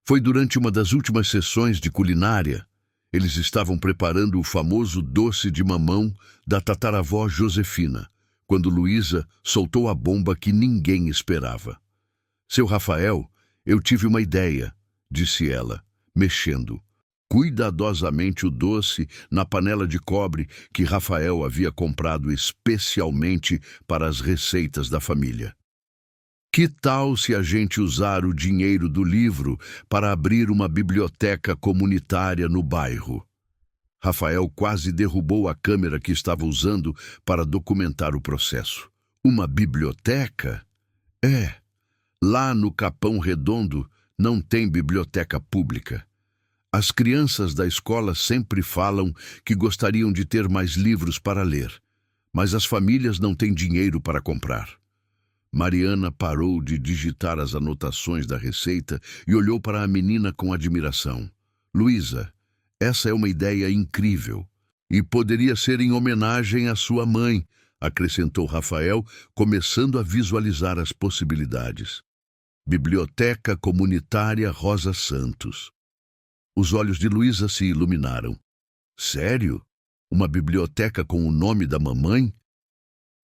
Foi durante uma das últimas sessões de culinária. Eles estavam preparando o famoso doce de mamão da tataravó Josefina, quando Luísa soltou a bomba que ninguém esperava. Seu Rafael, eu tive uma ideia, disse ela, mexendo cuidadosamente o doce na panela de cobre que Rafael havia comprado especialmente para as receitas da família. Que tal se a gente usar o dinheiro do livro para abrir uma biblioteca comunitária no bairro? Rafael quase derrubou a câmera que estava usando para documentar o processo. Uma biblioteca? É. Lá no Capão Redondo não tem biblioteca pública. As crianças da escola sempre falam que gostariam de ter mais livros para ler, mas as famílias não têm dinheiro para comprar. Mariana parou de digitar as anotações da receita e olhou para a menina com admiração. Luísa, essa é uma ideia incrível e poderia ser em homenagem à sua mãe, acrescentou Rafael, começando a visualizar as possibilidades. Biblioteca Comunitária Rosa Santos. Os olhos de Luísa se iluminaram. Sério? Uma biblioteca com o nome da mamãe?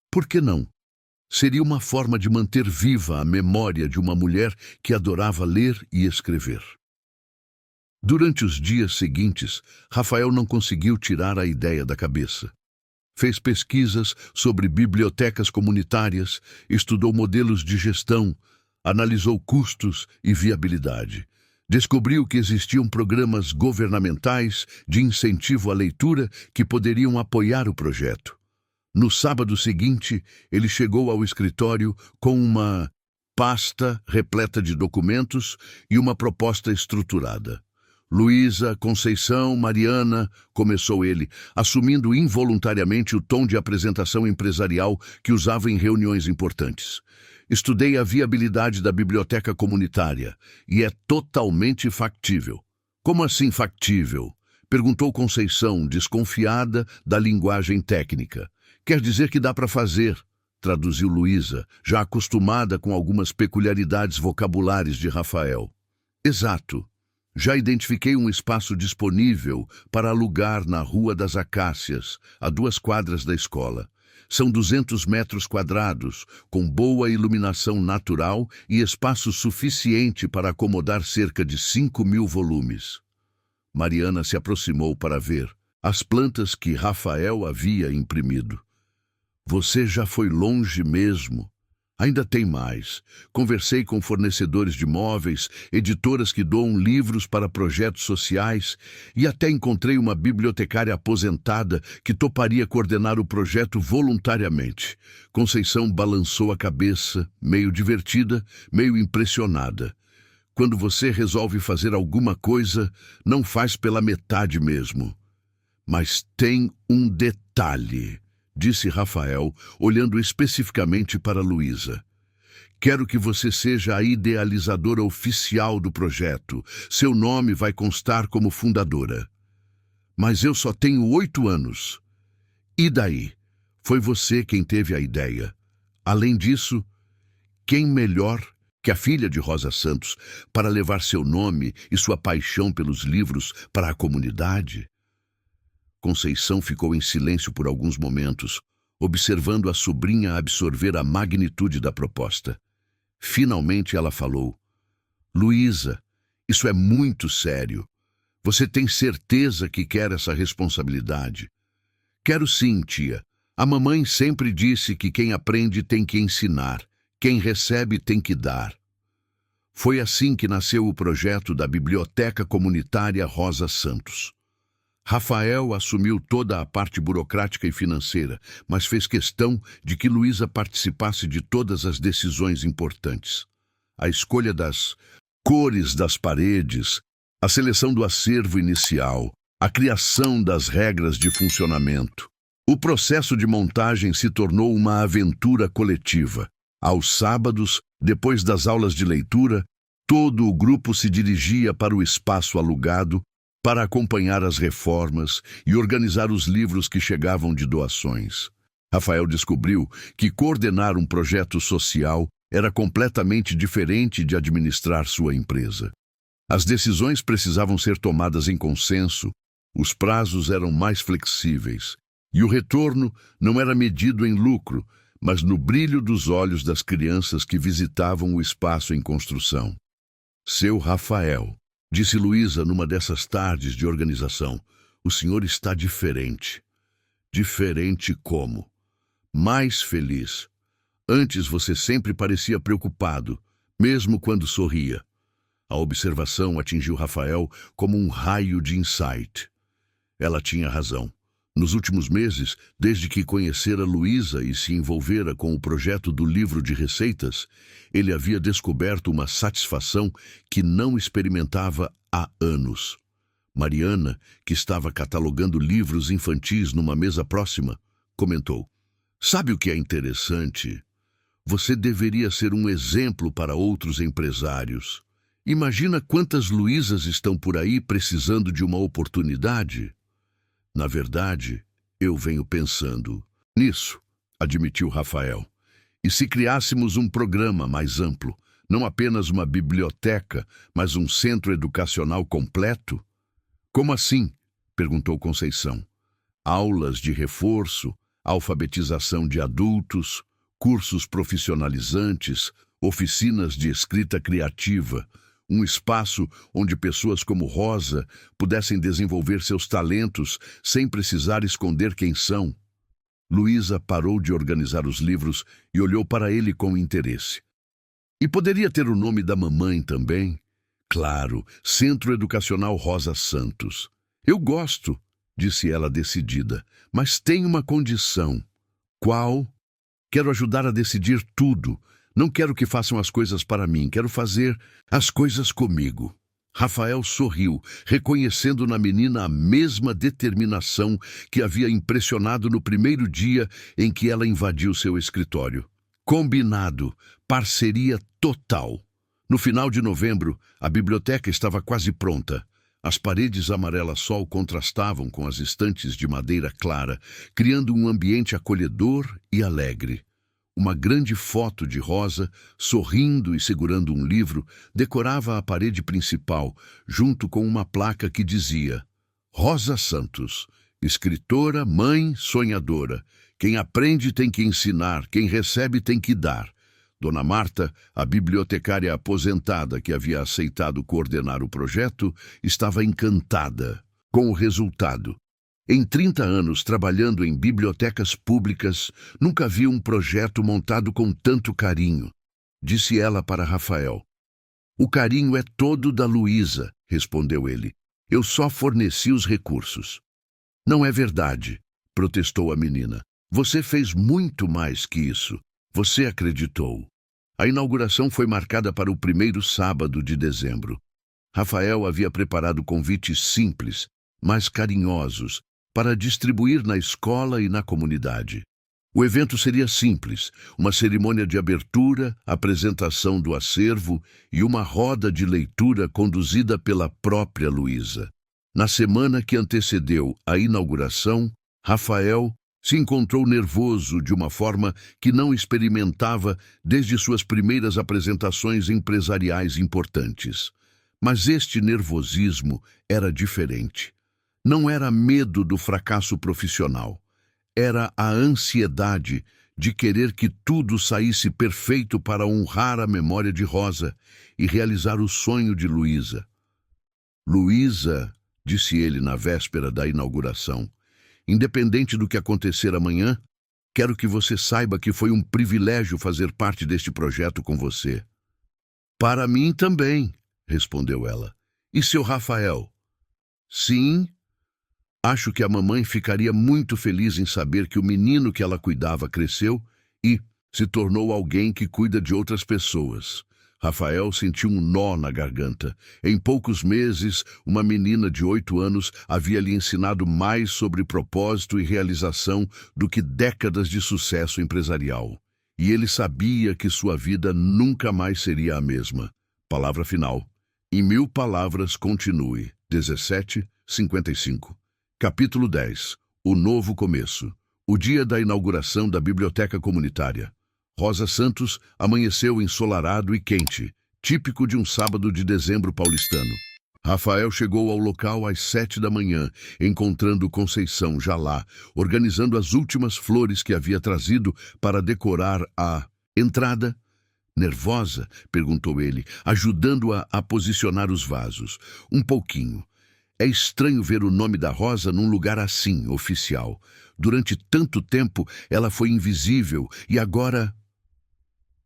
Por que não? Seria uma forma de manter viva a memória de uma mulher que adorava ler e escrever. Durante os dias seguintes, Rafael não conseguiu tirar a ideia da cabeça. Fez pesquisas sobre bibliotecas comunitárias, estudou modelos de gestão, analisou custos e viabilidade. Descobriu que existiam programas governamentais de incentivo à leitura que poderiam apoiar o projeto. No sábado seguinte, ele chegou ao escritório com uma pasta repleta de documentos e uma proposta estruturada. Luísa, Conceição, Mariana, começou ele, assumindo involuntariamente o tom de apresentação empresarial que usava em reuniões importantes. Estudei a viabilidade da biblioteca comunitária e é totalmente factível. Como assim factível? Perguntou Conceição, desconfiada da linguagem técnica. Quer dizer que dá para fazer, traduziu Luísa, já acostumada com algumas peculiaridades vocabulares de Rafael. Exato. Já identifiquei um espaço disponível para alugar na Rua das Acácias, a 2 quadras da escola. São 200 metros quadrados, com boa iluminação natural e espaço suficiente para acomodar cerca de 5.000 volumes. Mariana se aproximou para ver as plantas que Rafael havia imprimido. Você já foi longe mesmo. Ainda tem mais. Conversei com fornecedores de móveis, editoras que doam livros para projetos sociais e até encontrei uma bibliotecária aposentada que toparia coordenar o projeto voluntariamente. Conceição balançou a cabeça, meio divertida, meio impressionada. Quando você resolve fazer alguma coisa, não faz pela metade mesmo. Mas tem um detalhe, disse Rafael, olhando especificamente para Luísa. Quero que você seja a idealizadora oficial do projeto. Seu nome vai constar como fundadora. Mas eu só tenho 8 anos. E daí? Foi você quem teve a ideia. Além disso, quem melhor que a filha de Rosa Santos para levar seu nome e sua paixão pelos livros para a comunidade? Conceição ficou em silêncio por alguns momentos, observando a sobrinha absorver a magnitude da proposta. Finalmente ela falou: Luísa, isso é muito sério. Você tem certeza que quer essa responsabilidade? Quero sim, tia. A mamãe sempre disse que quem aprende tem que ensinar, quem recebe tem que dar. Foi assim que nasceu o projeto da Biblioteca Comunitária Rosa Santos. Rafael assumiu toda a parte burocrática e financeira, mas fez questão de que Luísa participasse de todas as decisões importantes. A escolha das cores das paredes, a seleção do acervo inicial, a criação das regras de funcionamento. O processo de montagem se tornou uma aventura coletiva. Aos sábados, depois das aulas de leitura, todo o grupo se dirigia para o espaço alugado para acompanhar as reformas e organizar os livros que chegavam de doações. Rafael descobriu que coordenar um projeto social era completamente diferente de administrar sua empresa. As decisões precisavam ser tomadas em consenso, os prazos eram mais flexíveis, e o retorno não era medido em lucro, mas no brilho dos olhos das crianças que visitavam o espaço em construção. Seu Rafael, disse Luísa numa dessas tardes de organização, o senhor está diferente. Diferente como? Mais feliz. Antes você sempre parecia preocupado, mesmo quando sorria. A observação atingiu Rafael como um raio de insight. Ela tinha razão. Nos últimos meses, desde que conhecera Luísa e se envolvera com o projeto do livro de receitas, ele havia descoberto uma satisfação que não experimentava há anos. Mariana, que estava catalogando livros infantis numa mesa próxima, comentou: Sabe o que é interessante? Você deveria ser um exemplo para outros empresários. Imagina quantas Luísas estão por aí precisando de uma oportunidade. Na verdade, eu venho pensando nisso, admitiu Rafael. E se criássemos um programa mais amplo, não apenas uma biblioteca, mas um centro educacional completo? Como assim? Perguntou Conceição. Aulas de reforço, alfabetização de adultos, cursos profissionalizantes, oficinas de escrita criativa, um espaço onde pessoas como Rosa pudessem desenvolver seus talentos sem precisar esconder quem são. Luísa parou de organizar os livros e olhou para ele com interesse. E poderia ter o nome da mamãe também? Claro, Centro Educacional Rosa Santos. Eu gosto, disse ela decidida, mas tem uma condição. Qual? Quero ajudar a decidir tudo. Não quero que façam as coisas para mim, quero fazer as coisas comigo. Rafael sorriu, reconhecendo na menina a mesma determinação que havia impressionado no primeiro dia em que ela invadiu seu escritório. Combinado, parceria total. No final de novembro, a biblioteca estava quase pronta. As paredes amarela-sol contrastavam com as estantes de madeira clara, criando um ambiente acolhedor e alegre. Uma grande foto de Rosa, sorrindo e segurando um livro, decorava a parede principal, junto com uma placa que dizia: Rosa Santos, escritora, mãe, sonhadora. Quem aprende tem que ensinar, quem recebe tem que dar. Dona Marta, a bibliotecária aposentada que havia aceitado coordenar o projeto, estava encantada com o resultado. Em 30 anos trabalhando em bibliotecas públicas, nunca vi um projeto montado com tanto carinho, disse ela para Rafael. O carinho é todo da Luísa, respondeu ele. Eu só forneci os recursos. Não é verdade, protestou a menina. Você fez muito mais que isso. Você acreditou. A inauguração foi marcada para o primeiro sábado de dezembro. Rafael havia preparado convites simples, mas carinhosos, para distribuir na escola e na comunidade. O evento seria simples, uma cerimônia de abertura, apresentação do acervo e uma roda de leitura conduzida pela própria Luísa. Na semana que antecedeu a inauguração, Rafael se encontrou nervoso de uma forma que não experimentava desde suas primeiras apresentações empresariais importantes. Mas este nervosismo era diferente. Não era medo do fracasso profissional. Era a ansiedade de querer que tudo saísse perfeito para honrar a memória de Rosa e realizar o sonho de Luísa. Luísa, disse ele na véspera da inauguração, independente do que acontecer amanhã, quero que você saiba que foi um privilégio fazer parte deste projeto com você. Para mim também, respondeu ela. E seu Rafael? Sim. Acho que a mamãe ficaria muito feliz em saber que o menino que ela cuidava cresceu e se tornou alguém que cuida de outras pessoas. Rafael sentiu um nó na garganta. Em poucos meses, uma menina de 8 anos havia lhe ensinado mais sobre propósito e realização do que décadas de sucesso empresarial. E ele sabia que sua vida nunca mais seria a mesma. Palavra final. Em 1000 palavras, continue. 17:55. Capítulo 10. O novo começo. O dia da inauguração da biblioteca comunitária. Rosa Santos amanheceu ensolarado e quente, típico de um sábado de dezembro paulistano. Rafael chegou ao local às 7 da manhã, encontrando Conceição já lá, organizando as últimas flores que havia trazido para decorar a entrada. Nervosa? Perguntou ele, ajudando-a a posicionar os vasos. Um pouquinho. É estranho ver o nome da Rosa num lugar assim, oficial. Durante tanto tempo, ela foi invisível e agora...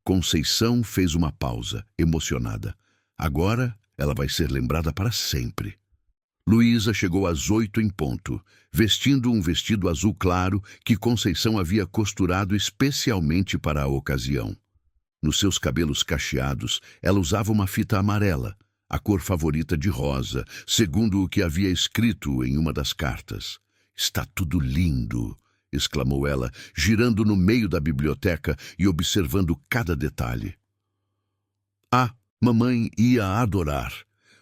Conceição fez uma pausa, emocionada. Agora, ela vai ser lembrada para sempre. Luísa chegou às 8 em ponto, vestindo um vestido azul claro que Conceição havia costurado especialmente para a ocasião. Nos seus cabelos cacheados, ela usava uma fita amarela, a cor favorita de Rosa, segundo o que havia escrito em uma das cartas. Está tudo lindo, exclamou ela, girando no meio da biblioteca e observando cada detalhe. Ah, mamãe ia adorar.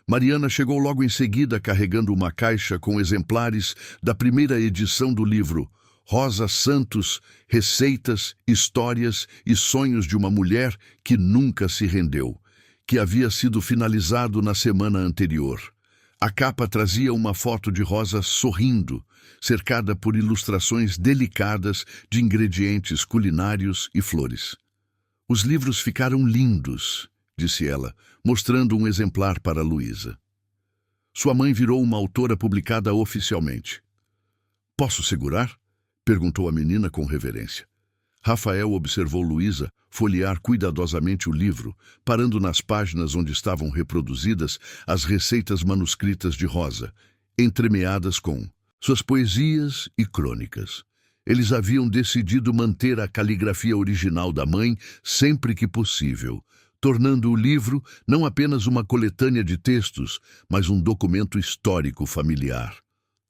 Mariana chegou logo em seguida carregando uma caixa com exemplares da primeira edição do livro Rosa Santos, Receitas, Histórias e Sonhos de uma Mulher que Nunca se Rendeu, que havia sido finalizado na semana anterior. A capa trazia uma foto de Rosa sorrindo, cercada por ilustrações delicadas de ingredientes culinários e flores. Os livros ficaram lindos, disse ela, mostrando um exemplar para Luísa. Sua mãe virou uma autora publicada oficialmente. Posso segurar? Perguntou a menina com reverência. Rafael observou Luísa folhear cuidadosamente o livro, parando nas páginas onde estavam reproduzidas as receitas manuscritas de Rosa, entremeadas com suas poesias e crônicas. Eles haviam decidido manter a caligrafia original da mãe sempre que possível, tornando o livro não apenas uma coletânea de textos, mas um documento histórico familiar.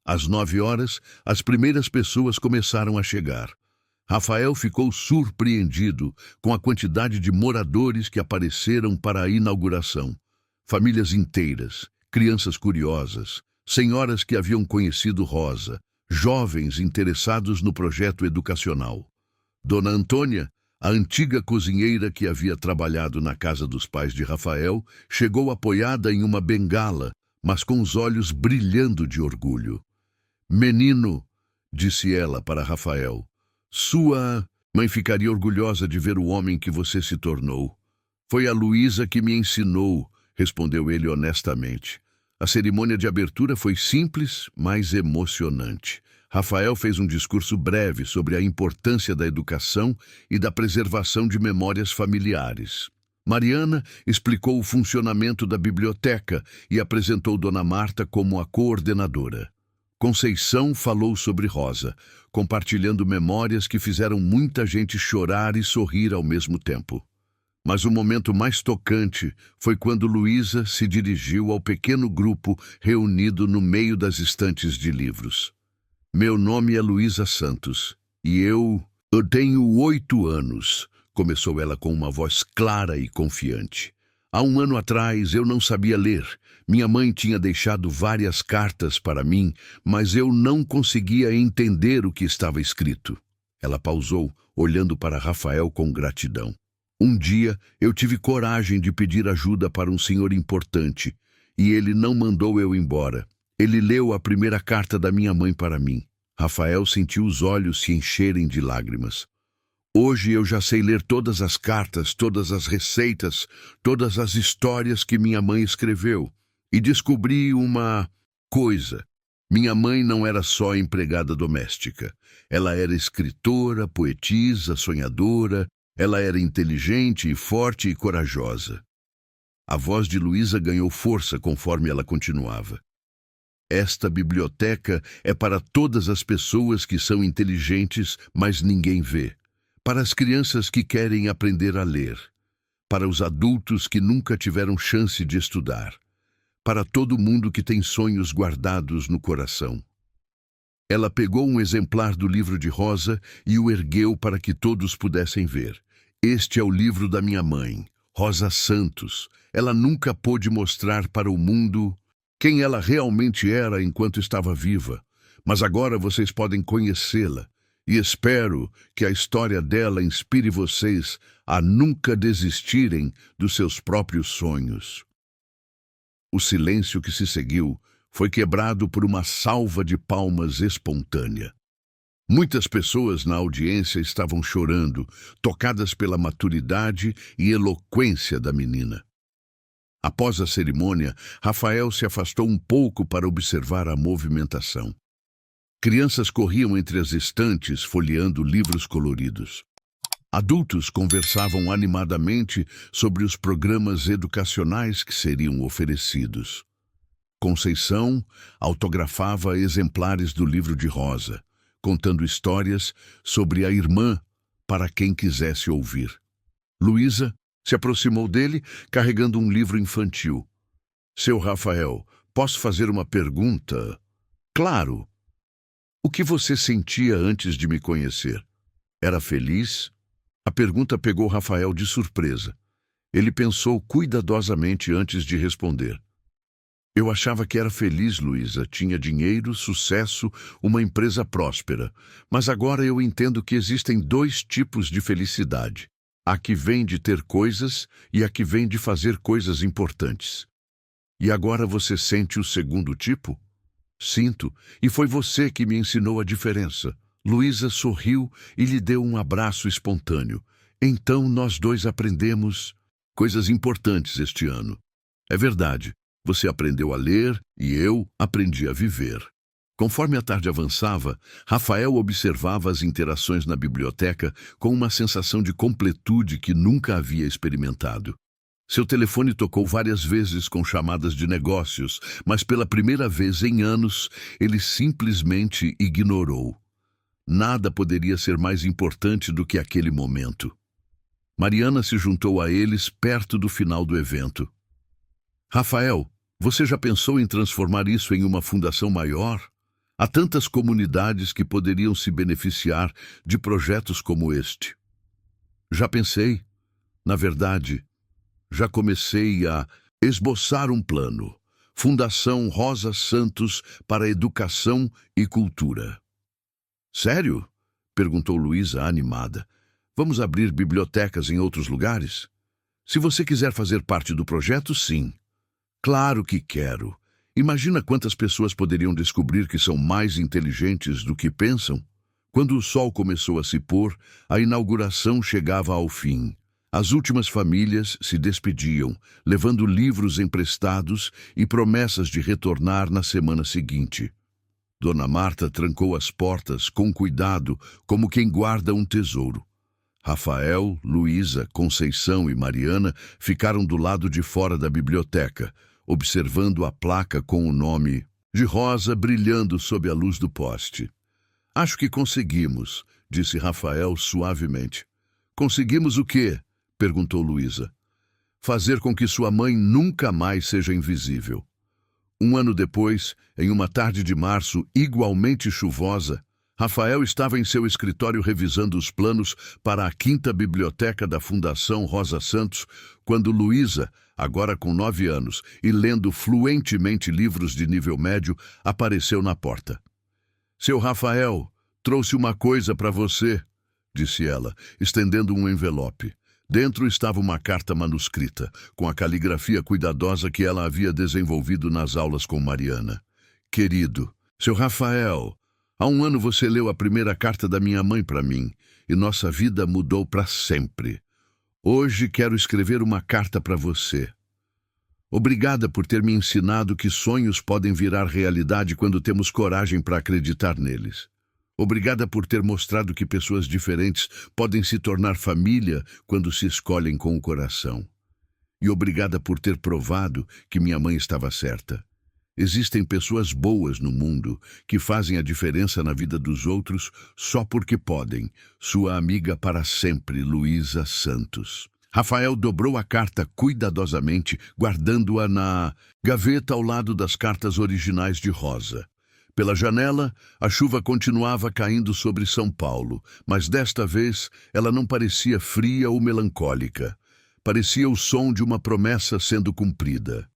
Às 9 horas, as primeiras pessoas começaram a chegar. Rafael ficou surpreendido com a quantidade de moradores que apareceram para a inauguração. Famílias inteiras, crianças curiosas, senhoras que haviam conhecido Rosa, jovens interessados no projeto educacional. Dona Antônia, a antiga cozinheira que havia trabalhado na casa dos pais de Rafael, chegou apoiada em uma bengala, mas com os olhos brilhando de orgulho. "Menino", disse ela para Rafael, "sua mãe ficaria orgulhosa de ver o homem que você se tornou." "Foi a Luísa que me ensinou", respondeu ele honestamente. A cerimônia de abertura foi simples, mas emocionante. Rafael fez um discurso breve sobre a importância da educação e da preservação de memórias familiares. Mariana explicou o funcionamento da biblioteca e apresentou Dona Marta como a coordenadora. Conceição falou sobre Rosa, compartilhando memórias que fizeram muita gente chorar e sorrir ao mesmo tempo. Mas o momento mais tocante foi quando Luísa se dirigiu ao pequeno grupo reunido no meio das estantes de livros. "Meu nome é Luísa Santos e eu tenho 8 anos", começou ela com uma voz clara e confiante. "Há 1 ano atrás eu não sabia ler. Minha mãe tinha deixado várias cartas para mim, mas eu não conseguia entender o que estava escrito." Ela pausou, olhando para Rafael com gratidão. "Um dia eu tive coragem de pedir ajuda para um senhor importante, e ele não mandou eu embora. Ele leu a primeira carta da minha mãe para mim." Rafael sentiu os olhos se encherem de lágrimas. "Hoje eu já sei ler todas as cartas, todas as receitas, todas as histórias que minha mãe escreveu. E descobri uma coisa. Minha mãe não era só empregada doméstica. Ela era escritora, poetisa, sonhadora. Ela era inteligente, forte e corajosa." A voz de Luísa ganhou força conforme ela continuava. "Esta biblioteca é para todas as pessoas que são inteligentes, mas ninguém vê. Para as crianças que querem aprender a ler. Para os adultos que nunca tiveram chance de estudar. Para todo mundo que tem sonhos guardados no coração." Ela pegou um exemplar do livro de Rosa e o ergueu para que todos pudessem ver. "Este é o livro da minha mãe, Rosa Santos. Ela nunca pôde mostrar para o mundo quem ela realmente era enquanto estava viva, mas agora vocês podem conhecê-la, e espero que a história dela inspire vocês a nunca desistirem dos seus próprios sonhos." O silêncio que se seguiu foi quebrado por uma salva de palmas espontânea. Muitas pessoas na audiência estavam chorando, tocadas pela maturidade e eloquência da menina. Após a cerimônia, Rafael se afastou um pouco para observar a movimentação. Crianças corriam entre as estantes, folheando livros coloridos. Adultos conversavam animadamente sobre os programas educacionais que seriam oferecidos. Conceição autografava exemplares do livro de Rosa, contando histórias sobre a irmã para quem quisesse ouvir. Luísa se aproximou dele, carregando um livro infantil. "Seu Rafael, posso fazer uma pergunta?" "Claro." "O que você sentia antes de me conhecer? Era feliz?" A pergunta pegou Rafael de surpresa. Ele pensou cuidadosamente antes de responder. "Eu achava que era feliz, Luísa. Tinha dinheiro, sucesso, uma empresa próspera. Mas agora eu entendo que existem 2 tipos de felicidade. A que vem de ter coisas e a que vem de fazer coisas importantes." "E agora você sente o segundo tipo?" "Sinto, e foi você que me ensinou a diferença." Luísa sorriu e lhe deu um abraço espontâneo. "Então nós 2 aprendemos coisas importantes este ano." "É verdade. Você aprendeu a ler e eu aprendi a viver." Conforme a tarde avançava, Rafael observava as interações na biblioteca com uma sensação de completude que nunca havia experimentado. Seu telefone tocou várias vezes com chamadas de negócios, mas pela primeira vez em anos, ele simplesmente ignorou. Nada poderia ser mais importante do que aquele momento. Mariana se juntou a eles perto do final do evento. Rafael, você já pensou em transformar isso em uma fundação maior? Há tantas comunidades que poderiam se beneficiar de projetos como este. Já pensei. Na verdade, já comecei a esboçar um plano. Fundação Rosa Santos para Educação e Cultura. Sério? Perguntou Luísa, animada. Vamos abrir bibliotecas em outros lugares? Se você quiser fazer parte do projeto, sim. Claro que quero. Imagina quantas pessoas poderiam descobrir que são mais inteligentes do que pensam. Quando o sol começou a se pôr, a inauguração chegava ao fim. As últimas famílias se despediam, levando livros emprestados e promessas de retornar na semana seguinte. Dona Marta trancou as portas com cuidado, como quem guarda um tesouro. Rafael, Luísa, Conceição e Mariana ficaram do lado de fora da biblioteca, observando a placa com o nome de Rosa brilhando sob a luz do poste. Acho que conseguimos, disse Rafael suavemente. Conseguimos o quê? Perguntou Luísa. Fazer com que sua mãe nunca mais seja invisível. Um ano depois, em uma tarde de março igualmente chuvosa, Rafael estava em seu escritório revisando os planos para a 5ª biblioteca da Fundação Rosa Santos, quando Luísa, agora com 9 anos e lendo fluentemente livros de nível médio, apareceu na porta. Seu Rafael, trouxe uma coisa para você, disse ela, estendendo um envelope. Dentro estava uma carta manuscrita, com a caligrafia cuidadosa que ela havia desenvolvido nas aulas com Mariana. Querido, seu Rafael, há um ano você leu a primeira carta da minha mãe para mim, e nossa vida mudou para sempre. Hoje quero escrever uma carta para você. Obrigada por ter me ensinado que sonhos podem virar realidade quando temos coragem para acreditar neles. Obrigada por ter mostrado que pessoas diferentes podem se tornar família quando se escolhem com o coração. E obrigada por ter provado que minha mãe estava certa. Existem pessoas boas no mundo que fazem a diferença na vida dos outros só porque podem. Sua amiga para sempre, Luísa Santos. Rafael dobrou a carta cuidadosamente, guardando-a na gaveta ao lado das cartas originais de Rosa. Pela janela, a chuva continuava caindo sobre São Paulo, mas desta vez ela não parecia fria ou melancólica. Parecia o som de uma promessa sendo cumprida.